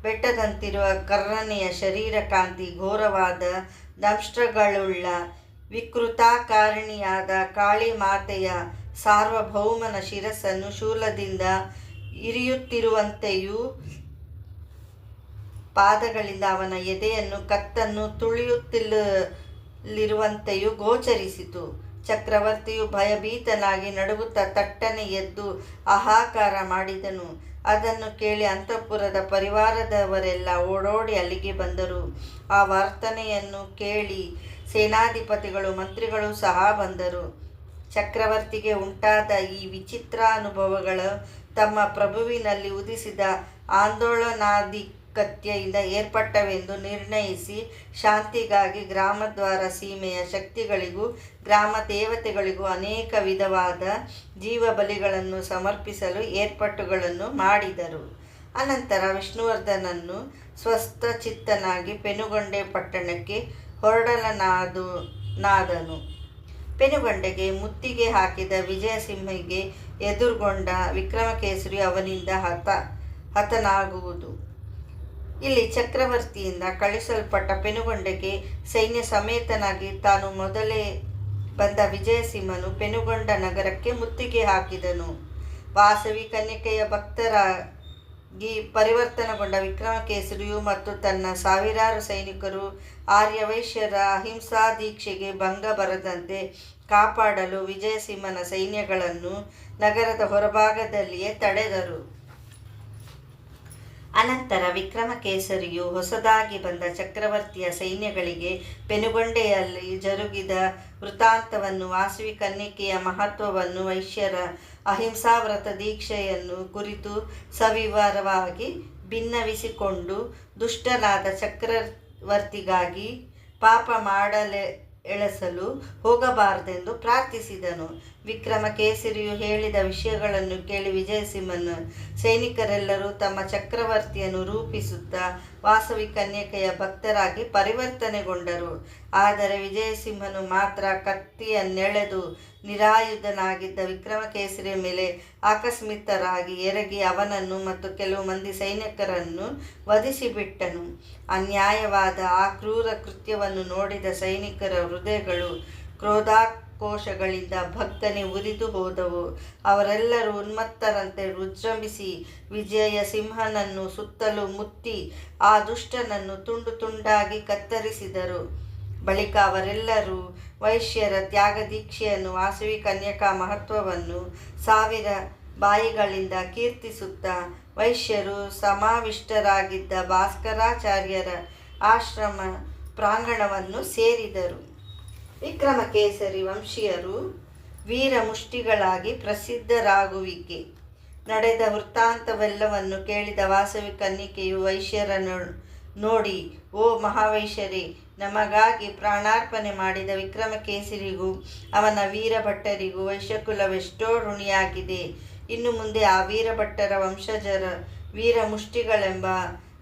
ಬೆಟ್ಟದಂತಿರುವ ಕರ್ರನೆಯ ಶರೀರ ಕಾಂತಿ, ಘೋರವಾದ ದಂಷ್ಟ್ರಗಳುಳ್ಳ ವಿಕೃತಾಕಾರಿಣಿಯಾದ ಕಾಳಿ ಮಾತೆಯ ಸಾರ್ವಭೌಮನ ಶಿರಸ್ಸನ್ನು ಶೂಲದಿಂದ ಇರಿಯುತ್ತಿರುವಂತೆಯೂ ಪಾದಗಳಿಂದ ಅವನ ಎದೆಯನ್ನು ಕತ್ತನ್ನು ತುಳಿಯುತ್ತಿರುವಂತೆಯೂ ಗೋಚರಿಸಿತು. ಚಕ್ರವರ್ತಿಯು ಭಯಭೀತನಾಗಿ ನಡುಗುತ್ತಾ ತಟ್ಟನೆ ಎದ್ದು ಹಾಹಾಕಾರ ಮಾಡಿದನು. ಅದನ್ನು ಕೇಳಿ ಅಂತಃಪುರದ ಪರಿವಾರದವರೆಲ್ಲ ಓಡೋಡಿ ಅಲ್ಲಿಗೆ ಬಂದರು. ಆ ವರ್ತನೆಯನ್ನು ಕೇಳಿ ಸೇನಾಧಿಪತಿಗಳು, ಮಂತ್ರಿಗಳು ಸಹ ಬಂದರು. ಚಕ್ರವರ್ತಿಗೆ ಉಂಟಾದ ಈ ವಿಚಿತ್ರಾನುಭವಗಳು ತಮ್ಮ ಪ್ರಭುವಿನಲ್ಲಿ ಉದಿಸಿದ ಆಂದೋಲನಾಧಿಕ್ಯತೆಯಿಂದ ಏರ್ಪಟ್ಟವೆಂದು ನಿರ್ಣಯಿಸಿ ಶಾಂತಿಗಾಗಿ ಗ್ರಾಮದ್ವಾರ ಸೀಮೆಯ ಶಕ್ತಿಗಳಿಗೂ ಗ್ರಾಮ ದೇವತೆಗಳಿಗೂ ಅನೇಕ ವಿಧವಾದ ಜೀವಬಲಿಗಳನ್ನು ಸಮರ್ಪಿಸಲು ಏರ್ಪಾಟುಗಳನ್ನು ಮಾಡಿದರು. ಅನಂತರ ವಿಷ್ಣುವರ್ಧನನು ಸ್ವಸ್ಥಚಿತ್ತನಾಗಿ ಪೆನುಗೊಂಡೆ ಪಟ್ಟಣಕ್ಕೆ ಹೊರಡಲನಾದನು. ಪೆನುಗೊಂಡೆಗೆ ಮುತ್ತಿಗೆ ಹಾಕಿದ ವಿಜಯಸಿಂಹಿಗೆ ಎದುರುಗೊಂಡ ವಿಕ್ರಮಕೇಸರಿ ಅವನಿಂದ ಹತನಾಗುವುದು. ಇಲ್ಲಿ ಚಕ್ರವರ್ತಿಯಿಂದ ಕಳಿಸಲ್ಪಟ್ಟ ಪೆನುಗೊಂಡೆಗೆ ಸೈನ್ಯ ಸಮೇತನಾಗಿ ತಾನು ಮೊದಲೇ ಬಂದ ವಿಜಯಸಿಂಹನು ಪೆನುಗೊಂಡ ನಗರಕ್ಕೆ ಮುತ್ತಿಗೆ ಹಾಕಿದನು. ವಾಸವಿ ಕನ್ಯಕೆಯ ಭಕ್ತರಾಗಿ ಪರಿವರ್ತನೆಗೊಂಡ ವಿಕ್ರಮಕೇಸರಿಯು ಮತ್ತು ತನ್ನ ಸಾವಿರಾರು ಸೈನಿಕರು ಆರ್ಯವೈಶ್ಯರ ಅಹಿಂಸಾದೀಕ್ಷೆಗೆ ಭಂಗ ಬರದಂತೆ ಕಾಪಾಡಲು ವಿಜಯಸಿಂಹನ ಸೈನ್ಯಗಳನ್ನು ನಗರದ ಹೊರಭಾಗದಲ್ಲಿಯೇ ತಡೆದರು. ಅನಂತರ ವಿಕ್ರಮಕೇಸರಿಯು ಹೊಸದಾಗಿ ಬಂದ ಚಕ್ರವರ್ತಿಯ ಸೈನ್ಯಗಳಿಗೆ ಪೆನುಗೊಂಡೆಯಲ್ಲಿ ಜರುಗಿದ ವೃತ್ತಾಂತವನ್ನು, ವಾಸವಿ ಕನ್ಯಕೆಯ ಮಹತ್ವವನ್ನು, ವೈಶ್ಯರ ಅಹಿಂಸಾವ್ರತ ದೀಕ್ಷೆಯನ್ನು ಕುರಿತು ಸವಿವರವಾಗಿ ಭಿನ್ನವಿಸಿಕೊಂಡು ದುಷ್ಟನಾದ ಚಕ್ರವರ್ತಿಗಾಗಿ ಪಾಪ ಎಳಸಲು ಹೋಗಬಾರದೆಂದು ಪ್ರಾರ್ಥಿಸಿದನು. ವಿಕ್ರಮಕೇಸರಿಯು ಹೇಳಿದ ವಿಷಯಗಳನ್ನು ಕೇಳಿ ವಿಜಯಸಿಂಹನ ಸೈನಿಕರೆಲ್ಲರೂ ತಮ್ಮ ಚಕ್ರವರ್ತಿಯನ್ನು ರೂಪಿಸುತ್ತಾ ವಾಸವಿ ಕನ್ಯಕೆಯ ಭಕ್ತರಾಗಿ ಪರಿವರ್ತನೆಗೊಂಡರು. ಆದರೆ ವಿಜಯಸಿಂಹನು ಮಾತ್ರ ಕತ್ತಿಯನ್ನೆಳೆದು ನಿರಾಯುಧನಾಗಿದ್ದ ವಿಕ್ರಮಕೇಸರಿಯ ಮೇಲೆ ಆಕಸ್ಮಿಕರಾಗಿ ಎರಗಿ ಅವನನ್ನು ಮತ್ತು ಕೆಲವು ಮಂದಿ ಸೈನಿಕರನ್ನು ವಧಿಸಿಬಿಟ್ಟನು. ಅನ್ಯಾಯವಾದ ಆ ಕ್ರೂರ ಕೃತ್ಯವನ್ನು ನೋಡಿದ ಸೈನಿಕರ ಹೃದಯಗಳು ಕ್ರೋಧಾಕೋಶಗಳಿಂದ ಭಗ್ಗನೆ ಉರಿದು ಹೋದವು. ಅವರೆಲ್ಲರೂ ಉನ್ಮತ್ತರಂತೆ ವಿಜೃಂಭಿಸಿ ವಿಜಯಸಿಂಹನನ್ನು ಸುತ್ತಲೂ ಮುತ್ತಿ ಆ ದುಷ್ಟನನ್ನು ತುಂಡು ತುಂಡಾಗಿ ಕತ್ತರಿಸಿದರು. ಬಳಿಕ ಅವರೆಲ್ಲರೂ ವೈಶ್ಯರ ತ್ಯಾಗದೀಕ್ಷೆಯನ್ನು, ವಾಸವಿ ಕನ್ಯಕಾ ಮಹತ್ವವನ್ನು ಸಾವಿರ ಬಾಯಿಗಳಿಂದ ಕೀರ್ತಿಸುತ್ತಾ ವೈಶ್ಯರು ಸಮಾವಿಷ್ಟರಾಗಿದ್ದ ಭಾಸ್ಕರಾಚಾರ್ಯರ ಆಶ್ರಮ ಪ್ರಾಂಗಣವನ್ನು ಸೇರಿದರು. ವಿಕ್ರಮಕೇಸರಿ ವಂಶೀಯರು ವೀರಮುಷ್ಟಿಗಳಾಗಿ ಪ್ರಸಿದ್ಧರಾಗುವಿಕೆ ನಡೆದ ವೃತ್ತಾಂತವೆಲ್ಲವನ್ನು ಕೇಳಿದ ವಾಸವಿ ಕನ್ಯಕೆಯು ವೈಶ್ಯರನ್ನು ನೋಡಿ, ಓ ಮಹಾವೈಶ್ಯರೇ, ನಮಗಾಗಿ ಪ್ರಾಣಾರ್ಪಣೆ ಮಾಡಿದ ವಿಕ್ರಮಕೇಸರಿಗೂ ಅವನ ವೀರಭಟ್ಟರಿಗೂ ವೈಶ್ಯಕುಲವೆಷ್ಟೋ ಋಣಿಯಾಗಿದೆ. ಇನ್ನು ಮುಂದೆ ಆ ವೀರಭಟ್ಟರ ವಂಶಜರ ವೀರಮುಷ್ಟಿಗಳೆಂಬ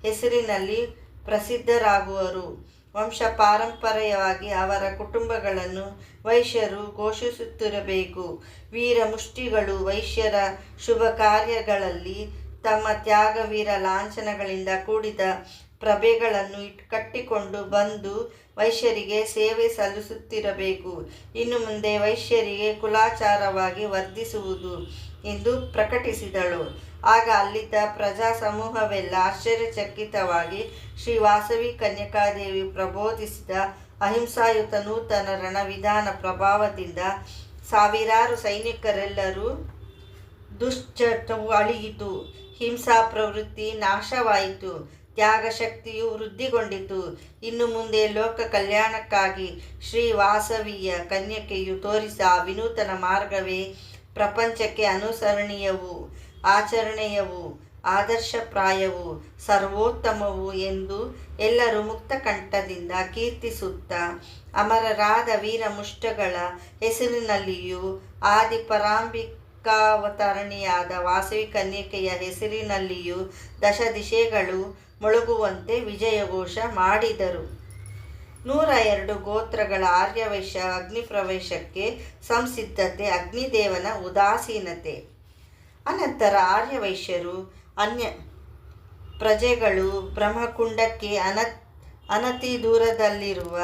ಹೆಸರಿನಲ್ಲಿ ಪ್ರಸಿದ್ಧರಾಗುವರು. ವಂಶ ಪಾರಂಪರ್ಯವಾಗಿ ಅವರ ಕುಟುಂಬಗಳನ್ನು ವೈಶ್ಯರು ಘೋಷಿಸುತ್ತಿರಬೇಕು. ವೀರಮುಷ್ಟಿಗಳು ವೈಶ್ಯರ ಶುಭ ಕಾರ್ಯಗಳಲ್ಲಿ ತಮ್ಮ ತ್ಯಾಗವೀರ ಲಾಂಛನಗಳಿಂದ ಕೂಡಿದ ಪ್ರಭೆಗಳನ್ನು ಕಟ್ಟಿಕೊಂಡು ಬಂದು ವೈಶ್ಯರಿಗೆ ಸೇವೆ ಸಲ್ಲಿಸುತ್ತಿರಬೇಕು. ಇನ್ನು ಮುಂದೆ ವೈಶ್ಯರಿಗೆ ಕುಲಾಚಾರವಾಗಿ ವರ್ಧಿಸುವುದು ಎಂದು ಪ್ರಕಟಿಸಿದಳು. ಆಗ ಅಲ್ಲಿದ್ದ ಪ್ರಜಾ ಸಮೂಹವೆಲ್ಲ ಆಶ್ಚರ್ಯಚಕಿತವಾಗಿ ಶ್ರೀ ವಾಸವಿ ಕನ್ಯಕಾದೇವಿ ಪ್ರಬೋಧಿಸಿದ ಅಹಿಂಸಾಯುತ ನೂತನ ರಣವಿಧಾನ ಪ್ರಭಾವದಿಂದ ಸಾವಿರಾರು ಸೈನಿಕರೆಲ್ಲರೂ ದುಶ್ಚಟವು ಅಳಿಯಿತು, ಹಿಂಸಾ ಪ್ರವೃತ್ತಿ ನಾಶವಾಯಿತು, ತ್ಯಾಗಶಕ್ತಿಯು ವೃದ್ಧಿಗೊಂಡಿತು. ಇನ್ನು ಮುಂದೆ ಲೋಕ ಕಲ್ಯಾಣಕ್ಕಾಗಿ ಶ್ರೀ ವಾಸವಿಯ ಕನ್ಯಕೆಯು ತೋರಿಸಿದ ಆ ವಿನೂತನ ಮಾರ್ಗವೇ ಪ್ರಪಂಚಕ್ಕೆ ಅನುಸರಣೀಯವೂ ಆಚರಣೀಯವೂ ಆದರ್ಶಪ್ರಾಯವೂ ಸರ್ವೋತ್ತಮವೂ ಎಂದು ಎಲ್ಲರೂ ಮುಕ್ತ ಕಂಠದಿಂದ ಕೀರ್ತಿಸುತ್ತಾ ಅಮರರಾದ ವೀರ ಮುಷ್ಟಗಳ ಹೆಸರಿನಲ್ಲಿಯೂ ಆದಿ ಪರಾಂಬಿಕಾವತರಣಿಯಾದ ವಾಸವಿ ಕನ್ಯಕೆಯ ಹೆಸರಿನಲ್ಲಿಯೂ ದಶದಿಶೆಗಳು ಮೊಳಗುವಂತೆ ವಿಜಯಘೋಷ ಮಾಡಿದರು. 102 ಗೋತ್ರಗಳ ಆರ್ಯವೈಶ್ಯ ಅಗ್ನಿಪ್ರವೇಶಕ್ಕೆ ಸಂಸಿದ್ಧತೆ, ಅಗ್ನಿದೇವನ ಉದಾಸೀನತೆ. ಅನಂತರ ಆರ್ಯವೈಶ್ಯರು ಅನ್ಯ ಪ್ರಜೆಗಳು ಬ್ರಹ್ಮಕುಂಡಕ್ಕೆ ಅನತಿ ದೂರದಲ್ಲಿರುವ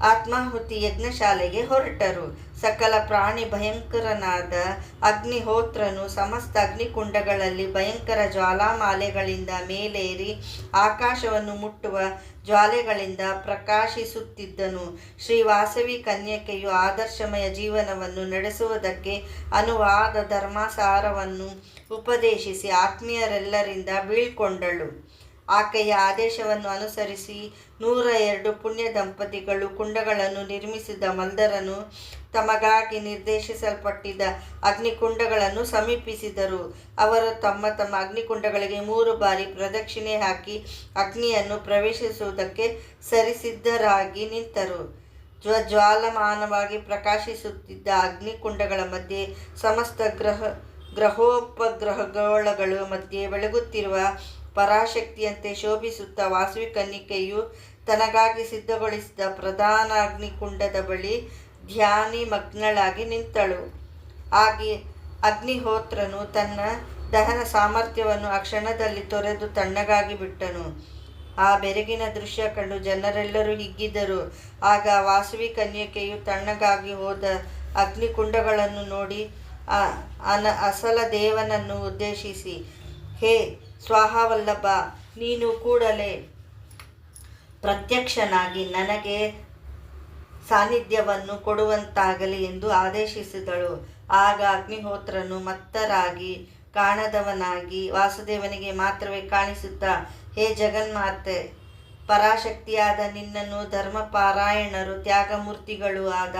ಆತ್ಮಾಹುತಿ ಯಜ್ಞಶಾಲೆಗೆ ಹೊರಟರು. ಸಕಲ ಪ್ರಾಣಿ ಭಯಂಕರನಾದ ಅಗ್ನಿಹೋತ್ರನು ಸಮಸ್ತ ಅಗ್ನಿಕುಂಡಗಳಲ್ಲಿ ಭಯಂಕರ ಜ್ವಾಲಾಮಾಲೆಗಳಿಂದ ಮೇಲೇರಿ ಆಕಾಶವನ್ನು ಮುಟ್ಟುವ ಜ್ವಾಲೆಗಳಿಂದ ಪ್ರಕಾಶಿಸುತ್ತಿದ್ದನು. ಶ್ರೀ ವಾಸವಿ ಕನ್ಯಕೆಯು ಆದರ್ಶಮಯ ಜೀವನವನ್ನು ನಡೆಸುವುದಕ್ಕೆ ಅನುವಾದ ಧರ್ಮಸಾರವನ್ನು ಉಪದೇಶಿಸಿ ಆತ್ಮೀಯರೆಲ್ಲರಿಂದ ಬೀಳ್ಕೊಂಡಳು. ಆಕೆಯ ಆದೇಶವನ್ನು ಅನುಸರಿಸಿ 102 ಪುಣ್ಯ ದಂಪತಿಗಳು ಕುಂಡಗಳನ್ನು ನಿರ್ಮಿಸಿದ ಮಲ್ದರನು ತಮಗಾಗಿ ನಿರ್ದೇಶಿಸಲ್ಪಟ್ಟಿದ್ದ ಅಗ್ನಿಕುಂಡಗಳನ್ನು ಸಮೀಪಿಸಿದರು. ಅವರು ತಮ್ಮ ತಮ್ಮ ಅಗ್ನಿಕುಂಡಗಳಿಗೆ 3 ಬಾರಿ ಪ್ರದಕ್ಷಿಣೆ ಹಾಕಿ ಅಗ್ನಿಯನ್ನು ಪ್ರವೇಶಿಸುವುದಕ್ಕೆ ಸರಿಸಿದ್ಧರಾಗಿ ನಿಂತರು. ಜ್ವಾಲಮಾನವಾಗಿ ಪ್ರಕಾಶಿಸುತ್ತಿದ್ದ ಅಗ್ನಿಕುಂಡಗಳ ಮಧ್ಯೆ ಸಮಸ್ತ ಗ್ರಹೋಪಗ್ರಹಗಳ ಮಧ್ಯೆ ಬೆಳಗುತ್ತಿರುವ ಪರಾಶಕ್ತಿಯಂತೆ ಶೋಭಿಸುತ್ತಾ ವಾಸವಿ ಕನ್ಯಕೆಯು ತನಗಾಗಿ ಸಿದ್ಧಗೊಳಿಸಿದ ಪ್ರಧಾನ ಅಗ್ನಿಕುಂಡದ ಬಳಿ ಧ್ಯಾನಿಮಗ್ನಳಾಗಿ ನಿಂತಳು. ಹಾಗೆ ಅಗ್ನಿಹೋತ್ರನು ತನ್ನ ದಹನ ಸಾಮರ್ಥ್ಯವನ್ನು ಆ ಕ್ಷಣದಲ್ಲಿ ತೊರೆದು ತಣ್ಣಗಾಗಿ ಬಿಟ್ಟನು. ಆ ಬೆರಗಿನ ದೃಶ್ಯ ಕಂಡು ಜನರೆಲ್ಲರೂ ಹಿಗ್ಗಿದರು. ಆಗ ವಾಸವಿ ಕನ್ಯಕೆಯು ತಣ್ಣಗಾಗಿ ಹೋದ ಅಗ್ನಿಕುಂಡಗಳನ್ನು ನೋಡಿ ಅಸಲ ದೇವನನ್ನು ಉದ್ದೇಶಿಸಿ, ಹೇ ಸ್ವಾಹಾವಲ್ಲಭ, ನೀನು ಕೂಡಲೇ ಪ್ರತ್ಯಕ್ಷನಾಗಿ ನನಗೆ ಸಾನ್ನಿಧ್ಯವನ್ನು ಕೊಡುವಂತಾಗಲಿ ಎಂದು ಆದೇಶಿಸಿದಳು. ಆಗ ಅಗ್ನಿಹೋತ್ರನು ಮತ್ತರಾಗಿ ಕಾಣದವನಾಗಿ ವಾಸುದೇವನಿಗೆ ಮಾತ್ರವೇ ಕಾಣಿಸುತ್ತಾ, ಹೇ ಜಗನ್ಮಾತೆ, ಪರಾಶಕ್ತಿಯಾದ ನಿನ್ನನ್ನು ಧರ್ಮಪಾರಾಯಣರು ತ್ಯಾಗಮೂರ್ತಿಗಳೂ ಆದ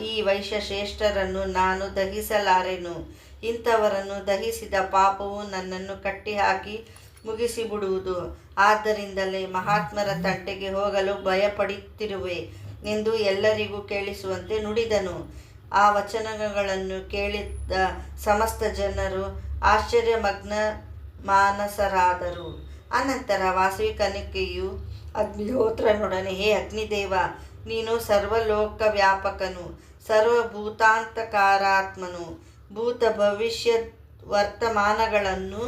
ಈ ವೈಶ್ಯಶ್ರೇಷ್ಠರನ್ನು ನಾನು ದಹಿಸಲಾರೆನು. ಇಂಥವರನ್ನು ದಹಿಸಿದ ಪಾಪವು ನನ್ನನ್ನು ಕಟ್ಟಿಹಾಕಿ ಮುಗಿಸಿಬಿಡುವುದು. ಆದ್ದರಿಂದಲೇ ಮಹಾತ್ಮರ ತಂಟೆಗೆ ಹೋಗಲು ಭಯಪಡುತ್ತಿರುವೆ ಎಂದು ಎಲ್ಲರಿಗೂ ಕೇಳಿಸುವಂತೆ ನುಡಿದನು. ಆ ವಚನಗಳನ್ನು ಕೇಳಿದ ಸಮಸ್ತ ಜನರು ಆಶ್ಚರ್ಯಮಗ್ನ ಮಾನಸರಾದರು. ಅನಂತರ ವಾಸವಿ ಕನ್ಯಕೆಯು ಅಗ್ನಿಹೋತ್ರನೊಡನೆ, ಹೇ ಅಗ್ನಿದೇವ, ನೀನು ಸರ್ವಲೋಕ ವ್ಯಾಪಕನು, ಸರ್ವಭೂತಾಂತಕಾರಾತ್ಮನು, ಭೂತ ಭವಿಷ್ಯ ವರ್ತಮಾನಗಳನ್ನು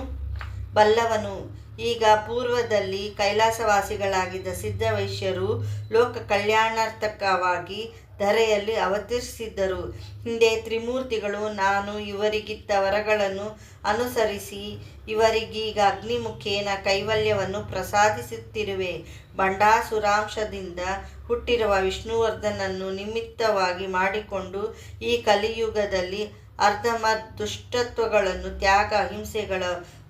ಬಲ್ಲವನು. ಈಗ ಪೂರ್ವದಲ್ಲಿ ಕೈಲಾಸವಾಸಿಗಳಾಗಿದ್ದ ಸಿದ್ಧವೈಶ್ಯರು ಲೋಕ ಕಲ್ಯಾಣಾರ್ಥಕವಾಗಿ ಧರೆಯಲ್ಲಿ ಅವತರಿಸಿದ್ದರು. ಹಿಂದೆ ತ್ರಿಮೂರ್ತಿಗಳು ನಾನು ಇವರಿಗಿದ್ದ ವರಗಳನ್ನು ಅನುಸರಿಸಿ ಇವರಿಗೀಗ ಅಗ್ನಿಮುಖೇನ ಕೈವಲ್ಯವನ್ನು ಪ್ರಸಾದಿಸುತ್ತಿರುವೆ. ಬಂಡಾಸುರಾಂಶದಿಂದ ಹುಟ್ಟಿರುವ ವಿಷ್ಣುವರ್ಧನನ್ನು ನಿಮಿತ್ತವಾಗಿ ಮಾಡಿಕೊಂಡು ಈ ಕಲಿಯುಗದಲ್ಲಿ ಅರ್ಧಮರ್ಧ ದುಷ್ಟತ್ವಗಳನ್ನು ತ್ಯಾಗ ಅಹಿಂಸೆಗಳ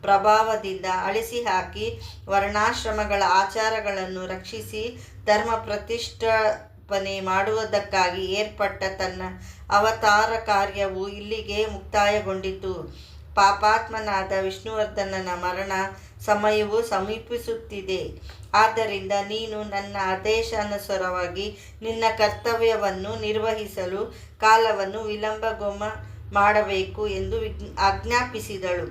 ಪ್ರಭಾವದಿಂದ ಅಳಿಸಿಹಾಕಿ ವರ್ಣಾಶ್ರಮಗಳ ಆಚಾರಗಳನ್ನು ರಕ್ಷಿಸಿ ಧರ್ಮ ಪ್ರತಿಷ್ಠಾಪನೆ ಮಾಡುವುದಕ್ಕಾಗಿ ಏರ್ಪಟ್ಟ ತನ್ನ ಅವತಾರ ಕಾರ್ಯವು ಇಲ್ಲಿಗೆ ಮುಕ್ತಾಯಗೊಂಡಿತು. ಪಾಪಾತ್ಮನಾದ ವಿಷ್ಣುವರ್ಧನನ ಮರಣ ಸಮಯವು ಸಮೀಪಿಸುತ್ತಿದೆ. ಆದ್ದರಿಂದ ನೀನು ನನ್ನ ಆದೇಶಾನುಸಾರವಾಗಿ ನಿನ್ನ ಕರ್ತವ್ಯವನ್ನು ನಿರ್ವಹಿಸಲು ಕಾಲವನ್ನು ವಿಳಂಬಗೊಮ್ಮ ಮಾಡಬೇಕು ಎಂದು ಆಜ್ಞಾಪಿಸಿದಳು.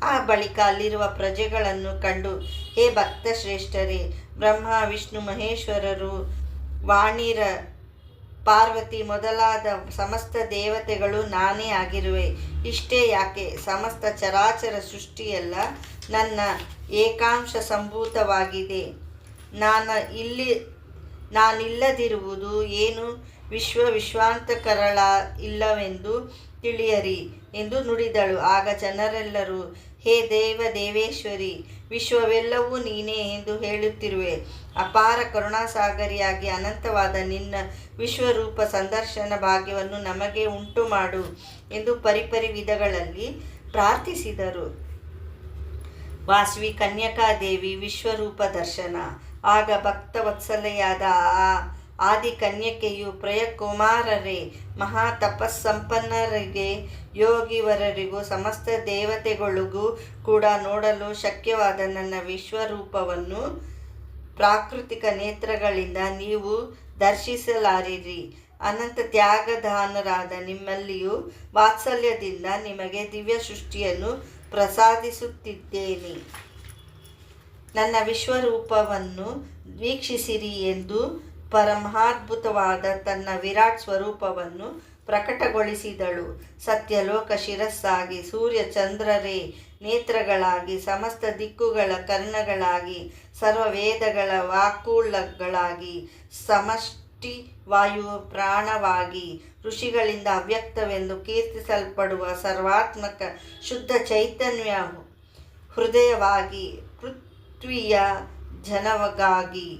ಆ ಬಳಿಕ ಅಲ್ಲಿರುವ ಪ್ರಜೆಗಳನ್ನು ಕಂಡು, ಹೇ ಭಕ್ತಶ್ರೇಷ್ಠರೇ, ಬ್ರಹ್ಮ ವಿಷ್ಣು ಮಹೇಶ್ವರರು, ವಾಣಿರ ಪಾರ್ವತಿ ಮೊದಲಾದ ಸಮಸ್ತ ದೇವತೆಗಳು ನಾನೇ ಆಗಿರುವೆ. ಇಷ್ಟೇ ಯಾಕೆ, ಸಮಸ್ತ ಚರಾಚರ ಸೃಷ್ಟಿಯೆಲ್ಲ ನನ್ನ ಏಕಾಂಶ ಸಂಭೂತವಾಗಿದೆ. ನಾನಿಲ್ಲದಿರುವುದು ಏನು ವಿಶ್ವಾಂತಕರಳ ಇಲ್ಲವೆಂದು ತಿಳಿಯರಿ ಎಂದು ನುಡಿದಳು. ಆಗ ಜನರೆಲ್ಲರೂ, ಹೇ ದೇವೇಶ್ವರಿ, ವಿಶ್ವವೆಲ್ಲವೂ ನೀನೇ ಎಂದು ಹೇಳುತ್ತಿರುವೆ. ಅಪಾರ ಕರುಣಾಸಾಗರಿಯಾಗಿ ಅನಂತವಾದ ನಿನ್ನ ವಿಶ್ವರೂಪ ಸಂದರ್ಶನ ಭಾಗ್ಯವನ್ನು ನಮಗೆ ಉಂಟು ಮಾಡು ಎಂದು ಪರಿಪರಿ ವಿಧಗಳಲ್ಲಿ ಪ್ರಾರ್ಥಿಸಿದರು. ವಾಸವಿ ಕನ್ಯಕಾದೇವಿ ವಿಶ್ವರೂಪ ದರ್ಶನ. ಆಗ ಭಕ್ತವತ್ಸಲೆಯಾದ ಆ ಆದಿ ಕನ್ಯಕೆಯು ಪ್ರಿಯಕುಮಾರರೇ, ಮಹಾ ತಪಸ್ಸಂಪನ್ನರಿಗೆ, ಯೋಗಿವರರಿಗೂ ಸಮಸ್ತ ದೇವತೆಗಳಿಗೂ ಕೂಡ ನೋಡಲು ಶಕ್ಯವಾದ ನನ್ನ ವಿಶ್ವರೂಪವನ್ನು ಪ್ರಾಕೃತಿಕ ನೇತ್ರಗಳಿಂದ ನೀವು ದರ್ಶಿಸಲಾರಿರಿ. ಅನಂತ ತ್ಯಾಗದಾನರಾದ ನಿಮ್ಮಲ್ಲಿಯೂ ವಾತ್ಸಲ್ಯದಿಂದ ನಿಮಗೆ ದಿವ್ಯ ಸೃಷ್ಟಿಯನ್ನು ಪ್ರಸಾದಿಸುತ್ತಿದ್ದೇನೆ. ನನ್ನ ವಿಶ್ವರೂಪವನ್ನು ವೀಕ್ಷಿಸಿರಿ ಎಂದು ಪರಮಾದ್ಭುತವಾದ ತನ್ನ ವಿರಾಟ್ ಸ್ವರೂಪವನ್ನು ಪ್ರಕಟಗೊಳಿಸಿದಳು. ಸತ್ಯಲೋಕ ಶಿರಸ್ಸಾಗಿ, ಸೂರ್ಯ ಚಂದ್ರರೇ ನೇತ್ರಗಳಾಗಿ, ಸಮಸ್ತ ದಿಕ್ಕುಗಳ ಕರ್ಣಗಳಾಗಿ, ಸರ್ವ ವೇದಗಳ ವಾಕುಳಗಳಾಗಿ, ಸಮಷ್ಟಿ ವಾಯು ಪ್ರಾಣವಾಗಿ, ಋಷಿಗಳಿಂದ ಅವ್ಯಕ್ತವೆಂದು ಕೀರ್ತಿಸಲ್ಪಡುವ ಸರ್ವಾತ್ಮಕ ಶುದ್ಧ ಚೈತನ್ಯ ಹೃದಯವಾಗಿ, ಪೃಥ್ವಿಯ ಜನವಾಗಿ,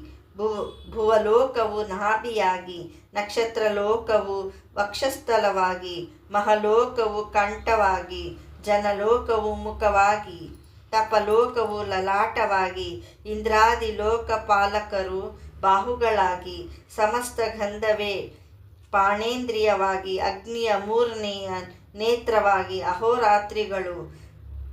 ಭುವಲೋಕವು ನಾಭಿಯಾಗಿ, ನಕ್ಷತ್ರಲೋಕವು ವಕ್ಷಸ್ಥಲವಾಗಿ, ಮಹಲೋಕವು ಕಂಠವಾಗಿ, ಜನಲೋಕವು ಮುಖವಾಗಿ, ತಪಲೋಕವು ಲಲಾಟವಾಗಿ, ಇಂದ್ರಾದಿ ಲೋಕಪಾಲಕರು ಬಾಹುಗಳಾಗಿ, ಸಮಸ್ತ ಗಂಧವೇ ಪಾಣೇಂದ್ರಿಯವಾಗಿ, ಅಗ್ನಿಯ ಮೂರನೆಯ ನೇತ್ರವಾಗಿ, ಅಹೋರಾತ್ರಿಗಳು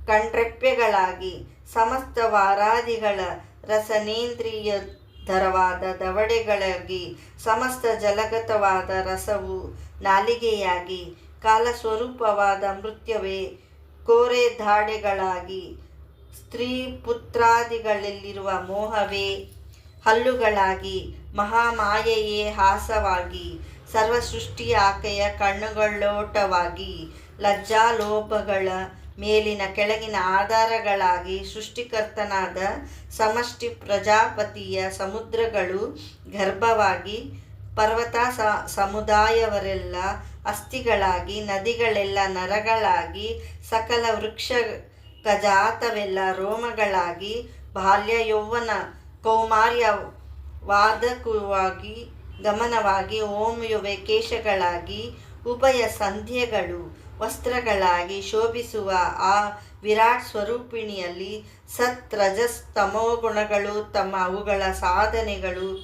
ಕಣ್ರೆಪ್ಪೆಗಳಾಗಿ, ಸಮಸ್ತ ವಾರಾದಿಗಳ ರಸನೇಂದ್ರಿಯಧರವಾದ ದವಡೆಗಳಾಗಿ, ಸಮಸ್ತ ಜಲಗತವಾದ ರಸವು ನಾಲಿಗೆಯಾಗಿ, ಕಾಲಸ್ವರೂಪವಾದ ಮೃತ್ಯವೇ ಕೋರೆ ಧಾಡೆಗಳಾಗಿ, ಸ್ತ್ರೀ ಪುತ್ರಾದಿಗಳಲ್ಲಿರುವ ಮೋಹವೇ ಹಲ್ಲುಗಳಾಗಿ, ಮಹಾಮಾಯೆಯೇ ಹಾಸವಾಗಿ, ಸರ್ವ ಸೃಷ್ಟಿಯ ಆಕೆಯ ಕಣ್ಣುಗಳೋಟವಾಗಿ, ಲಜ್ಜಾಲೋಭಗಳ ಮೇಲಿನ ಕೆಳಗಿನ ಆಧಾರಗಳಾಗಿ, ಸೃಷ್ಟಿಕರ್ತನಾದ ಸಮಷ್ಟಿ ಪ್ರಜಾಪತಿಯ ಸಮುದ್ರಗಳು ಗರ್ಭವಾಗಿ, ಪರ್ವತ ಸಮುದಾಯವರೆಲ್ಲ ಅಸ್ಥಿಗಳಾಗಿ, ನದಿಗಳೆಲ್ಲ ನರಗಳಾಗಿ, ಸಕಲ ವೃಕ್ಷ ಖಜಾತವೆಲ್ಲ ರೋಮಗಳಾಗಿ, ಬಾಲ್ಯ ಯೌವನ ಕೌಮಾರ್ಯ ವಾದಕವಾಗಿ ಗಮನವಾಗಿ, ಓಮಿಯುವೆ ಕೇಶಗಳಾಗಿ, ಉಭಯ ಸಂಧ್ಯೆಗಳು ವಸ್ತ್ರಗಳಾಗಿ ಶೋಭಿಸುವ ಆ ವಿರಾಟ್ ಸ್ವರೂಪಿಣಿಯಲ್ಲಿ ಸತ್ ರಜಸ್ ತಮೋ ಗುಣಗಳು ತಮ್ಮ ಅವುಗಳ ಸಾಧನೆಗಳು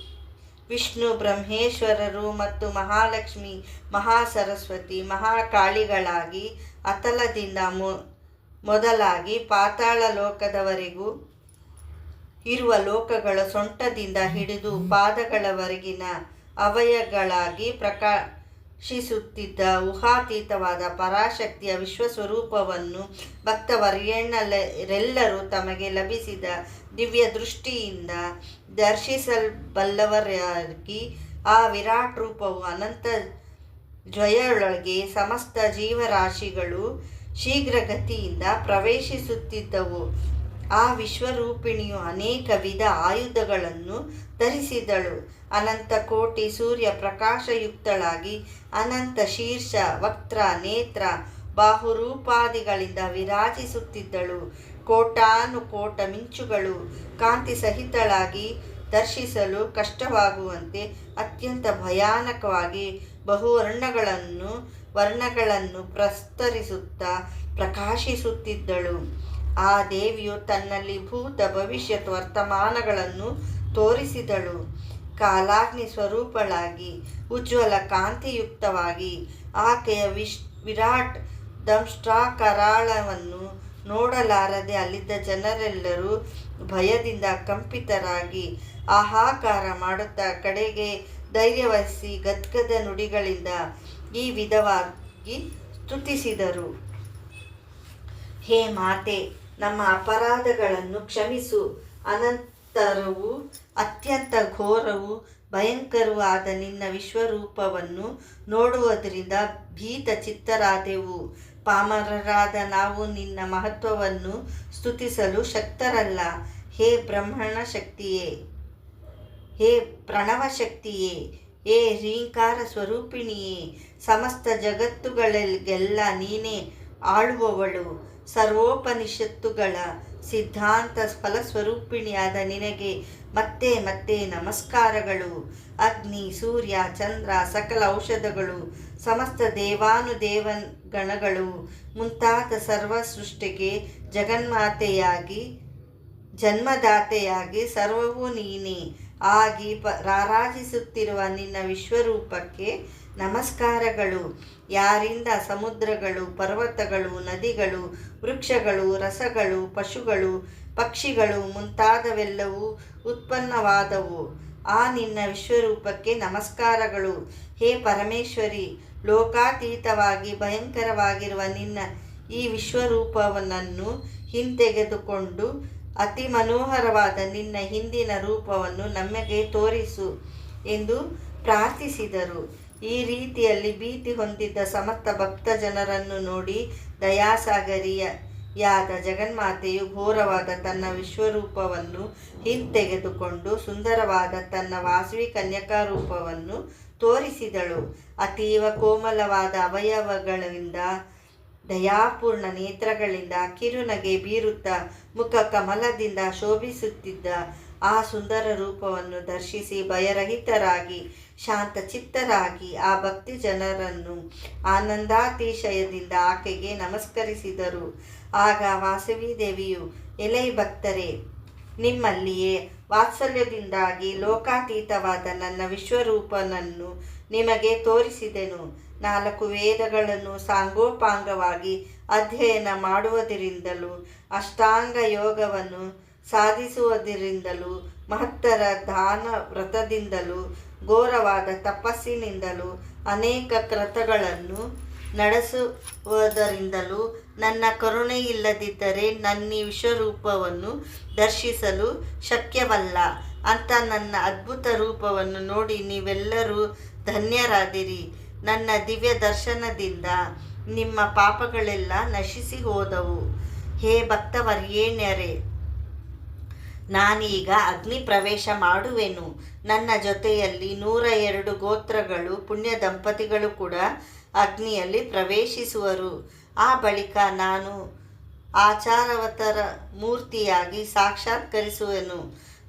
ವಿಷ್ಣು ಬ್ರಹ್ಮೇಶ್ವರರು ಮತ್ತು ಮಹಾಲಕ್ಷ್ಮಿ ಮಹಾಸರಸ್ವತಿ ಮಹಾಕಾಳಿಗಳಾಗಿ, ಅತಲದಿಂದ ಮೊದಲಾಗಿ ಪಾತಾಳ ಲೋಕದವರೆಗೂ ಇರುವ ಲೋಕಗಳ ಸೊಂಟದಿಂದ ಹಿಡಿದು ಪಾದಗಳವರೆಗಿನ ಅವಯಗಳಾಗಿ ಪ್ರಕಾಶಿಸುತ್ತಿದ್ದ ಊಹಾತೀತವಾದ ಪರಾಶಕ್ತಿಯ ವಿಶ್ವಸ್ವರೂಪವನ್ನು ಭಕ್ತವರ್ಯಣ್ಣರೆಲ್ಲರೂ ತಮಗೆ ಲಭಿಸಿದ ದಿವ್ಯ ದೃಷ್ಟಿಯಿಂದ ದರ್ಶಿಸಬಲ್ಲವರಾಗಿ, ಆ ವಿರಾಟ್ ರೂಪವು ಅನಂತ ಜ್ವಯೊಳಗೆ ಸಮಸ್ತ ಜೀವರಾಶಿಗಳು ಶೀಘ್ರಗತಿಯಿಂದ ಪ್ರವೇಶಿಸುತ್ತಿದ್ದವು. ಆ ವಿಶ್ವರೂಪಿಣಿಯು ಅನೇಕ ವಿಧ ಆಯುಧಗಳನ್ನು ಧರಿಸಿದಳು. ಅನಂತ ಕೋಟಿ ಸೂರ್ಯ ಪ್ರಕಾಶಯುಕ್ತಳಾಗಿ, ಅನಂತ ಶೀರ್ಷ ವಕ್ತ್ರ ನೇತ್ರ ಬಾಹುರೂಪಾದಿಗಳಿಂದ ವಿರಾಜಿಸುತ್ತಿದ್ದಳು. ಕೋಟಾನುಕೋಟ ಮಿಂಚುಗಳು ಕಾಂತಿ ಸಹಿತಳಾಗಿ, ದರ್ಶಿಸಲು ಕಷ್ಟವಾಗುವಂತೆ ಅತ್ಯಂತ ಭಯಾನಕವಾಗಿ ವರ್ಣಗಳನ್ನು ಪ್ರಸ್ತರಿಸುತ್ತಾ ಪ್ರಕಾಶಿಸುತ್ತಿದ್ದಳು. ಆ ದೇವಿಯು ತನ್ನಲ್ಲಿ ಭೂತ ಭವಿಷ್ಯತ್ ವರ್ತಮಾನಗಳನ್ನು ತೋರಿಸಿದಳು. ಕಾಲಾಗ್ನಿ ಸ್ವರೂಪಳಾಗಿ, ಉಜ್ವಲ ಕಾಂತಿಯುಕ್ತವಾಗಿ, ಆಕೆಯ ವಿರಾಟ್ ದಂಷ್ಟ್ರಾಕರಾಳವನ್ನು ನೋಡಲಾರದೆ ಅಲ್ಲಿದ್ದ ಜನರೆಲ್ಲರೂ ಭಯದಿಂದ ಕಂಪಿತರಾಗಿ ಹಾಹಾಕಾರ ಮಾಡುತ್ತಾ ಕಡೆಗೆ ಧೈರ್ಯವಹಿಸಿ ಗದ್ಗದ ನುಡಿಗಳಿಂದ ಈ ವಿಧವಾಗಿ ಸ್ತುತಿಸಿದರು. ಹೇ ಮಾತೆ, ನಮ್ಮ ಅಪರಾಧಗಳನ್ನು ಕ್ಷಮಿಸು. ಅನಂತರವೂ ಅತ್ಯಂತ ಘೋರವೂ ಭಯಂಕರವೂ ಆದ ನಿನ್ನ ವಿಶ್ವರೂಪವನ್ನು ನೋಡುವುದರಿಂದ ಭೀತ ಚಿತ್ತರಾದೆವು. ಪಾಮರರಾದ ನಾವು ನಿನ್ನ ಮಹತ್ವವನ್ನು ಸ್ತುತಿಸಲು ಶಕ್ತರಲ್ಲ. ಹೇ ಬ್ರಹ್ಮಣ ಶಕ್ತಿಯೇ, ಹೇ ಪ್ರಣವ ಶಕ್ತಿಯೇ, ಹೇ ರೀಂಕಾರ ಸ್ವರೂಪಿಣಿಯೇ, ಸಮಸ್ತ ಜಗತ್ತುಗಳಿಗೆಲ್ಲ ನೀನೇ ಆಳುವವಳು. ಸರ್ವೋಪನಿಷತ್ತುಗಳ ಸಿದ್ಧಾಂತ ಫಲಸ್ವರೂಪಿಣಿಯಾದ ನಿನಗೆ ಮತ್ತೆ ಮತ್ತೆ ನಮಸ್ಕಾರಗಳು. ಅಗ್ನಿ, ಸೂರ್ಯ, ಚಂದ್ರ, ಸಕಲ ಔಷಧಗಳು, ಸಮಸ್ತ ದೇವಾನುದೇವಗಣಗಳು ಮುಂತಾದ ಸರ್ವ ಸೃಷ್ಟಿಗೆ ಜಗನ್ಮಾತೆಯಾಗಿ, ಜನ್ಮದಾತೆಯಾಗಿ ಸರ್ವವೂ ನೀನೇ. ಆಗಿ ರಾರಾಜಿಸುತ್ತಿರುವ ನಿನ್ನ ವಿಶ್ವರೂಪಕ್ಕೆ ನಮಸ್ಕಾರಗಳು. ಯಾರಿಂದ ಸಮುದ್ರಗಳು, ಪರ್ವತಗಳು, ನದಿಗಳು, ವೃಕ್ಷಗಳು, ರಸಗಳು, ಪಶುಗಳು, ಪಕ್ಷಿಗಳು ಮುಂತಾದವೆಲ್ಲವೂ ಉತ್ಪನ್ನವಾದವು, ಆ ನಿನ್ನ ವಿಶ್ವರೂಪಕ್ಕೆ ನಮಸ್ಕಾರಗಳು. ಹೇ ಪರಮೇಶ್ವರಿ, ಲೋಕಾತೀತವಾಗಿ ಭಯಂಕರವಾಗಿರುವ ನಿನ್ನ ಈ ವಿಶ್ವರೂಪವನ್ನು ಹಿಂತೆಗೆದುಕೊಂಡು ಅತಿ ಮನೋಹರವಾದ ನಿನ್ನ ಹಿಂದಿನ ರೂಪವನ್ನು ನಮಗೆ ತೋರಿಸು ಎಂದು ಪ್ರಾರ್ಥಿಸಿದರು. ಈ ರೀತಿಯಲ್ಲಿ ಭೀತಿ ಹೊಂದಿದ್ದ ಸಮಸ್ತ ಭಕ್ತ ಜನರನ್ನು ನೋಡಿ ದಯಾಸಾಗರಿಯಾದ ಜಗನ್ಮಾತೆಯು ಘೋರವಾದ ತನ್ನ ವಿಶ್ವರೂಪವನ್ನು ಹಿಂತೆಗೆದುಕೊಂಡು ಸುಂದರವಾದ ತನ್ನ ವಾಸವಿ ಕನ್ಯಕಾ ರೂಪವನ್ನು ತೋರಿಸಿದಳು. ಅತೀವ ಕೋಮಲವಾದ ಅವಯವಗಳಿಂದ, ದಯಾಪೂರ್ಣ ನೇತ್ರಗಳಿಂದ, ಕಿರುನಗೆ ಬೀರುತ್ತಾ ಮುಖ ಕಮಲದಿಂದ ಶೋಭಿಸುತ್ತಿದ್ದ ಆ ಸುಂದರ ರೂಪವನ್ನು ದರ್ಶಿಸಿ ಭಯರಹಿತರಾಗಿ ಶಾಂತಚಿತ್ತರಾಗಿ ಆ ಭಕ್ತಿ ಜನರನ್ನು ಆನಂದಾತಿಶಯದಿಂದ ಆಕೆಗೆ ನಮಸ್ಕರಿಸಿದರು. ಆಗ ವಾಸವಿ ದೇವಿಯು, ಎಲೈ ಭಕ್ತರೇ, ನಿಮ್ಮಲ್ಲಿಯೇ ವಾತ್ಸಲ್ಯದಿಂದಾಗಿ ಲೋಕಾತೀತವಾದ ನನ್ನ ವಿಶ್ವರೂಪನನ್ನು ನಿಮಗೆ ತೋರಿಸಿದೆನು. 4 ವೇದಗಳನ್ನು ಸಾಂಗೋಪಾಂಗವಾಗಿ ಅಧ್ಯಯನ ಮಾಡುವುದರಿಂದಲೂ ಅಷ್ಟಾಂಗ ಯೋಗವನ್ನು ಸಾಧಿಸುವುದರಿಂದಲೂ ಮಹತ್ತರ ದಾನ ವ್ರತದಿಂದಲೂ ಘೋರವಾದ ತಪಸ್ಸಿನಿಂದಲೂ ಅನೇಕ ಕ್ರತಗಳನ್ನು ನಡೆಸುವುದರಿಂದಲೂ ನನ್ನ ಕರುಣೆಯಿಲ್ಲದಿದ್ದರೆ ನನ್ನ ವಿಶ್ವರೂಪವನ್ನು ದರ್ಶಿಸಲು ಶಕ್ಯವಲ್ಲ. ಅಂತ ನನ್ನ ಅದ್ಭುತ ರೂಪವನ್ನು ನೋಡಿ ನೀವೆಲ್ಲರೂ ಧನ್ಯರಾದಿರಿ. ನನ್ನ ದಿವ್ಯ ದರ್ಶನದಿಂದ ನಿಮ್ಮ ಪಾಪಗಳೆಲ್ಲ ನಶಿಸಿ ಹೋದವು. ಹೇ ಭಕ್ತವರ್ಯೇಣ್ಯರೇ, ನಾನೀಗ ಅಗ್ನಿ ಪ್ರವೇಶ ಮಾಡುವೆನು. ನನ್ನ ಜೊತೆಯಲ್ಲಿ 102 ಗೋತ್ರಗಳು ಪುಣ್ಯ ದಂಪತಿಗಳು ಕೂಡ ಅಗ್ನಿಯಲ್ಲಿ ಪ್ರವೇಶಿಸುವರು. ಆ ಬಳಿಕ ನಾನು ಆಚಾರವತರ ಮೂರ್ತಿಯಾಗಿ ಸಾಕ್ಷಾತ್ಕರಿಸುವೆನು.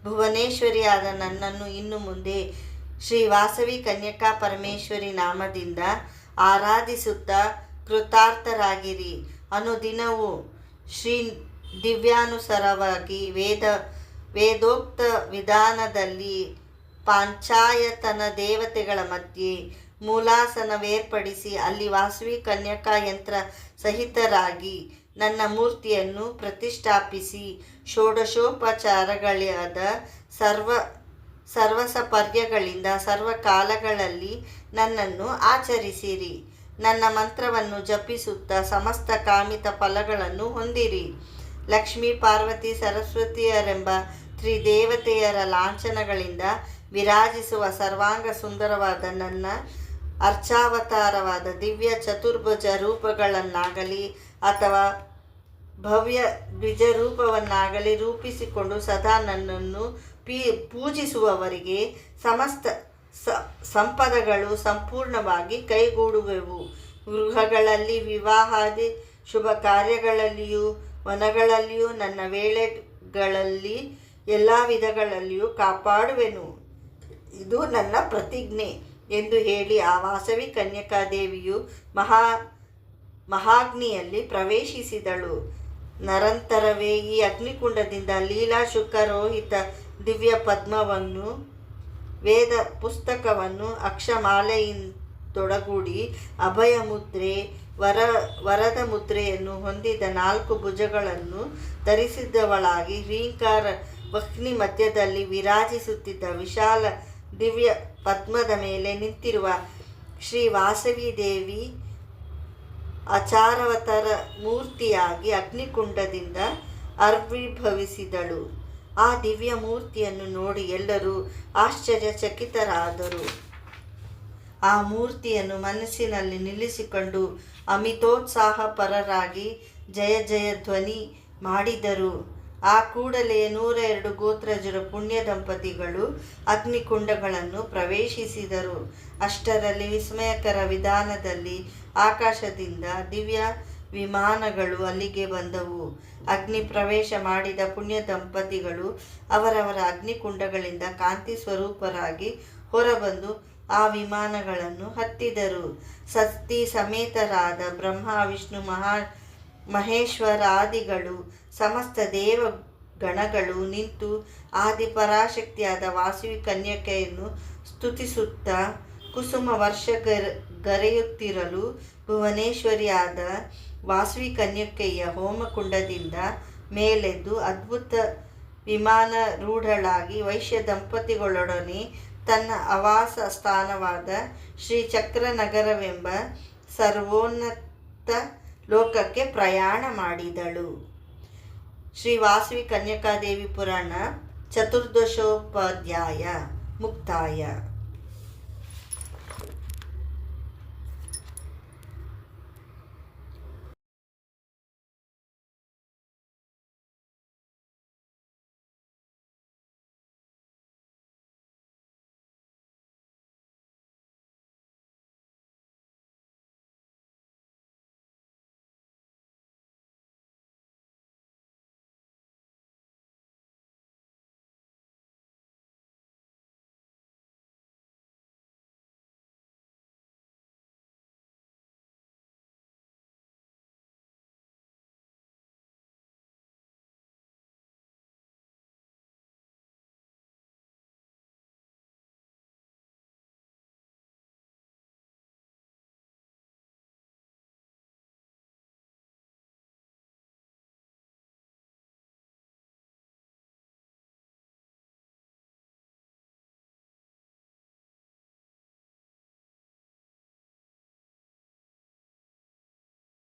ಭುವನೇಶ್ವರಿಯಾದ ನನ್ನನ್ನು ಇನ್ನು ಮುಂದೆ ಶ್ರೀ ವಾಸವಿ ಕನ್ಯಕಾ ಪರಮೇಶ್ವರಿ ನಾಮದಿಂದ ಆರಾಧಿಸುತ್ತಾ ಕೃತಾರ್ಥರಾಗಿರಿ. ಅನುದಿನವೂ ಶ್ರೀ ದಿವ್ಯಾನುಸಾರವಾಗಿ ವೇದೋಕ್ತ ವಿಧಾನದಲ್ಲಿ ಪಾಂಚಾಯತನ ದೇವತೆಗಳ ಮಧ್ಯೆ ಮೂಲಾಸನವೇರ್ಪಡಿಸಿ ಅಲ್ಲಿ ವಾಸವಿ ಕನ್ಯಕಾ ಯಂತ್ರ ಸಹಿತರಾಗಿ ನನ್ನ ಮೂರ್ತಿಯನ್ನು ಪ್ರತಿಷ್ಠಾಪಿಸಿ ಷೋಡಶೋಪಚಾರಗಳಾದ ಸರ್ವಸಪರ್ಯಗಳಿಂದ ಸರ್ವಕಾಲಗಳಲ್ಲಿ ನನ್ನನ್ನು ಆಚರಿಸಿರಿ. ನನ್ನ ಮಂತ್ರವನ್ನು ಜಪಿಸುತ್ತಾ ಸಮಸ್ತ ಕಾಮಿತ ಫಲಗಳನ್ನು ಹೊಂದಿರಿ. ಲಕ್ಷ್ಮೀ, ಪಾರ್ವತಿ, ಸರಸ್ವತಿಯರೆಂಬ ತ್ರಿದೇವತೆಯರ ಲಾಂಛನಗಳಿಂದ ವಿರಾಜಿಸುವ ಸರ್ವಾಂಗ ಸುಂದರವಾದ ನನ್ನ ಅರ್ಚಾವತಾರವಾದ ದಿವ್ಯ ಚತುರ್ಭುಜ ರೂಪಗಳನ್ನಾಗಲಿ ಅಥವಾ ಭವ್ಯ ದ್ವಿಜರೂಪವನ್ನಾಗಲಿ ರೂಪಿಸಿಕೊಂಡು ಸದಾ ನನ್ನನ್ನು ಪೂಜಿಸುವವರಿಗೆ ಸಮಸ್ತ ಸಂಪದಗಳು ಸಂಪೂರ್ಣವಾಗಿ ಕೈಗೂಡುವೆವು. ಗೃಹಗಳಲ್ಲಿ, ವಿವಾಹಾದಿ ಶುಭ ಕಾರ್ಯಗಳಲ್ಲಿಯೂ, ವನಗಳಲ್ಲಿಯೂ, ನನ್ನ ವೇಳೆಗಳಲ್ಲಿ ಎಲ್ಲ ವಿಧಗಳಲ್ಲಿಯೂ ಕಾಪಾಡುವೆನು. ಇದು ನನ್ನ ಪ್ರತಿಜ್ಞೆ ಎಂದು ಹೇಳಿ ಆ ವಾಸವಿ ಕನ್ಯಕಾದೇವಿಯು ಮಹಾಗ್ನಿಯಲ್ಲಿ ಪ್ರವೇಶಿಸಿದಳು. ನಂತರವೇ ಈ ಅಗ್ನಿಕುಂಡದಿಂದ ಲೀಲಾಶುಕರೋಹಿತ ದಿವ್ಯ ಪದ್ಮವನ್ನು, ವೇದ ಪುಸ್ತಕವನ್ನು, ಅಕ್ಷಮಾಲೆಯಿಂದೊಡಗೂಡಿ ಅಭಯ ಮುದ್ರೆ, ವರದ ಮುದ್ರೆಯನ್ನು ಹೊಂದಿದ 4 ಭುಜಗಳನ್ನು ಧರಿಸಿದವಳಾಗಿ ಹ್ರೀಂಕಾರ ವಹ್ನಿ ಮಧ್ಯದಲ್ಲಿ ವಿರಾಜಿಸುತ್ತಿದ್ದ ವಿಶಾಲ ದಿವ್ಯ ಪದ್ಮದ ಮೇಲೆ ನಿಂತಿರುವ ಶ್ರೀ ವಾಸವಿ ದೇವಿ ಆಚಾರವತರ ಮೂರ್ತಿಯಾಗಿ ಅಗ್ನಿಕುಂಡದಿಂದ ಆವಿರ್ಭವಿಸಿದಳು. ಆ ದಿವ್ಯ ಮೂರ್ತಿಯನ್ನು ನೋಡಿ ಎಲ್ಲರೂ ಆಶ್ಚರ್ಯಚಕಿತರಾದರು. ಆ ಮೂರ್ತಿಯನ್ನು ಮನಸ್ಸಿನಲ್ಲಿ ನಿಲ್ಲಿಸಿಕೊಂಡು ಅಮಿತೋತ್ಸಾಹಪರರಾಗಿ ಜಯ ಜಯ ಧ್ವನಿ ಮಾಡಿದರು. ಆ ಕೂಡಲೇ 102 ಗೋತ್ರಜರ ಪುಣ್ಯ ದಂಪತಿಗಳು ಅಗ್ನಿಕುಂಡಗಳನ್ನು ಪ್ರವೇಶಿಸಿದರು. ಅಷ್ಟರಲ್ಲಿ ವಿಸ್ಮಯಕರ ವಿಧಾನದಲ್ಲಿ ಆಕಾಶದಿಂದ ದಿವ್ಯ ವಿಮಾನಗಳು ಅಲ್ಲಿಗೆ ಬಂದವು. ಅಗ್ನಿ ಪ್ರವೇಶ ಮಾಡಿದ ಪುಣ್ಯ ದಂಪತಿಗಳು ಅವರವರ ಅಗ್ನಿಕುಂಡಗಳಿಂದ ಕಾಂತಿ ಸ್ವರೂಪರಾಗಿ ಹೊರಬಂದು ಆ ವಿಮಾನಗಳನ್ನು ಹತ್ತಿದರು. ಸತಿ ಸಮೇತರಾದ ಬ್ರಹ್ಮ, ವಿಷ್ಣು, ಮಹೇಶ್ವರಾದಿಗಳು, ಸಮಸ್ತ ಗಣಗಳು ನಿಂತು ಆದಿಪರಾಶಕ್ತಿಯಾದ ವಾಸವಿ ಕನ್ಯಕೆಯನ್ನು ಸ್ತುತಿಸುತ್ತಾ ಕುಸುಮ ವರ್ಷ ಗರೆಯುತ್ತಿರಲು ಭುವನೇಶ್ವರಿಯಾದ ವಾಸವಿ ಕನ್ಯಕೆಯ ಹೋಮಕುಂಡದಿಂದ ಮೇಲೆದ್ದು ಅದ್ಭುತ ವಿಮಾನ ರೂಢಳಾಗಿ ವೈಶ್ಯ ದಂಪತಿಗಳೊಡನೆ ತನ್ನ ಆವಾಸ ಸ್ಥಾನವಾದ ಶ್ರೀಚಕ್ರನಗರವೆಂಬ ಸರ್ವೋನ್ನತ ಲೋಕಕ್ಕೆ ಪ್ರಯಾಣ ಮಾಡಿದಳು. ಶ್ರೀ ವಾಸವಿ ಕನ್ಯಕಾದೇವಿ ಪುರಾಣ ಚತುರ್ದಶೋಪಾಧ್ಯಾಯ ಮುಕ್ತಾಯ.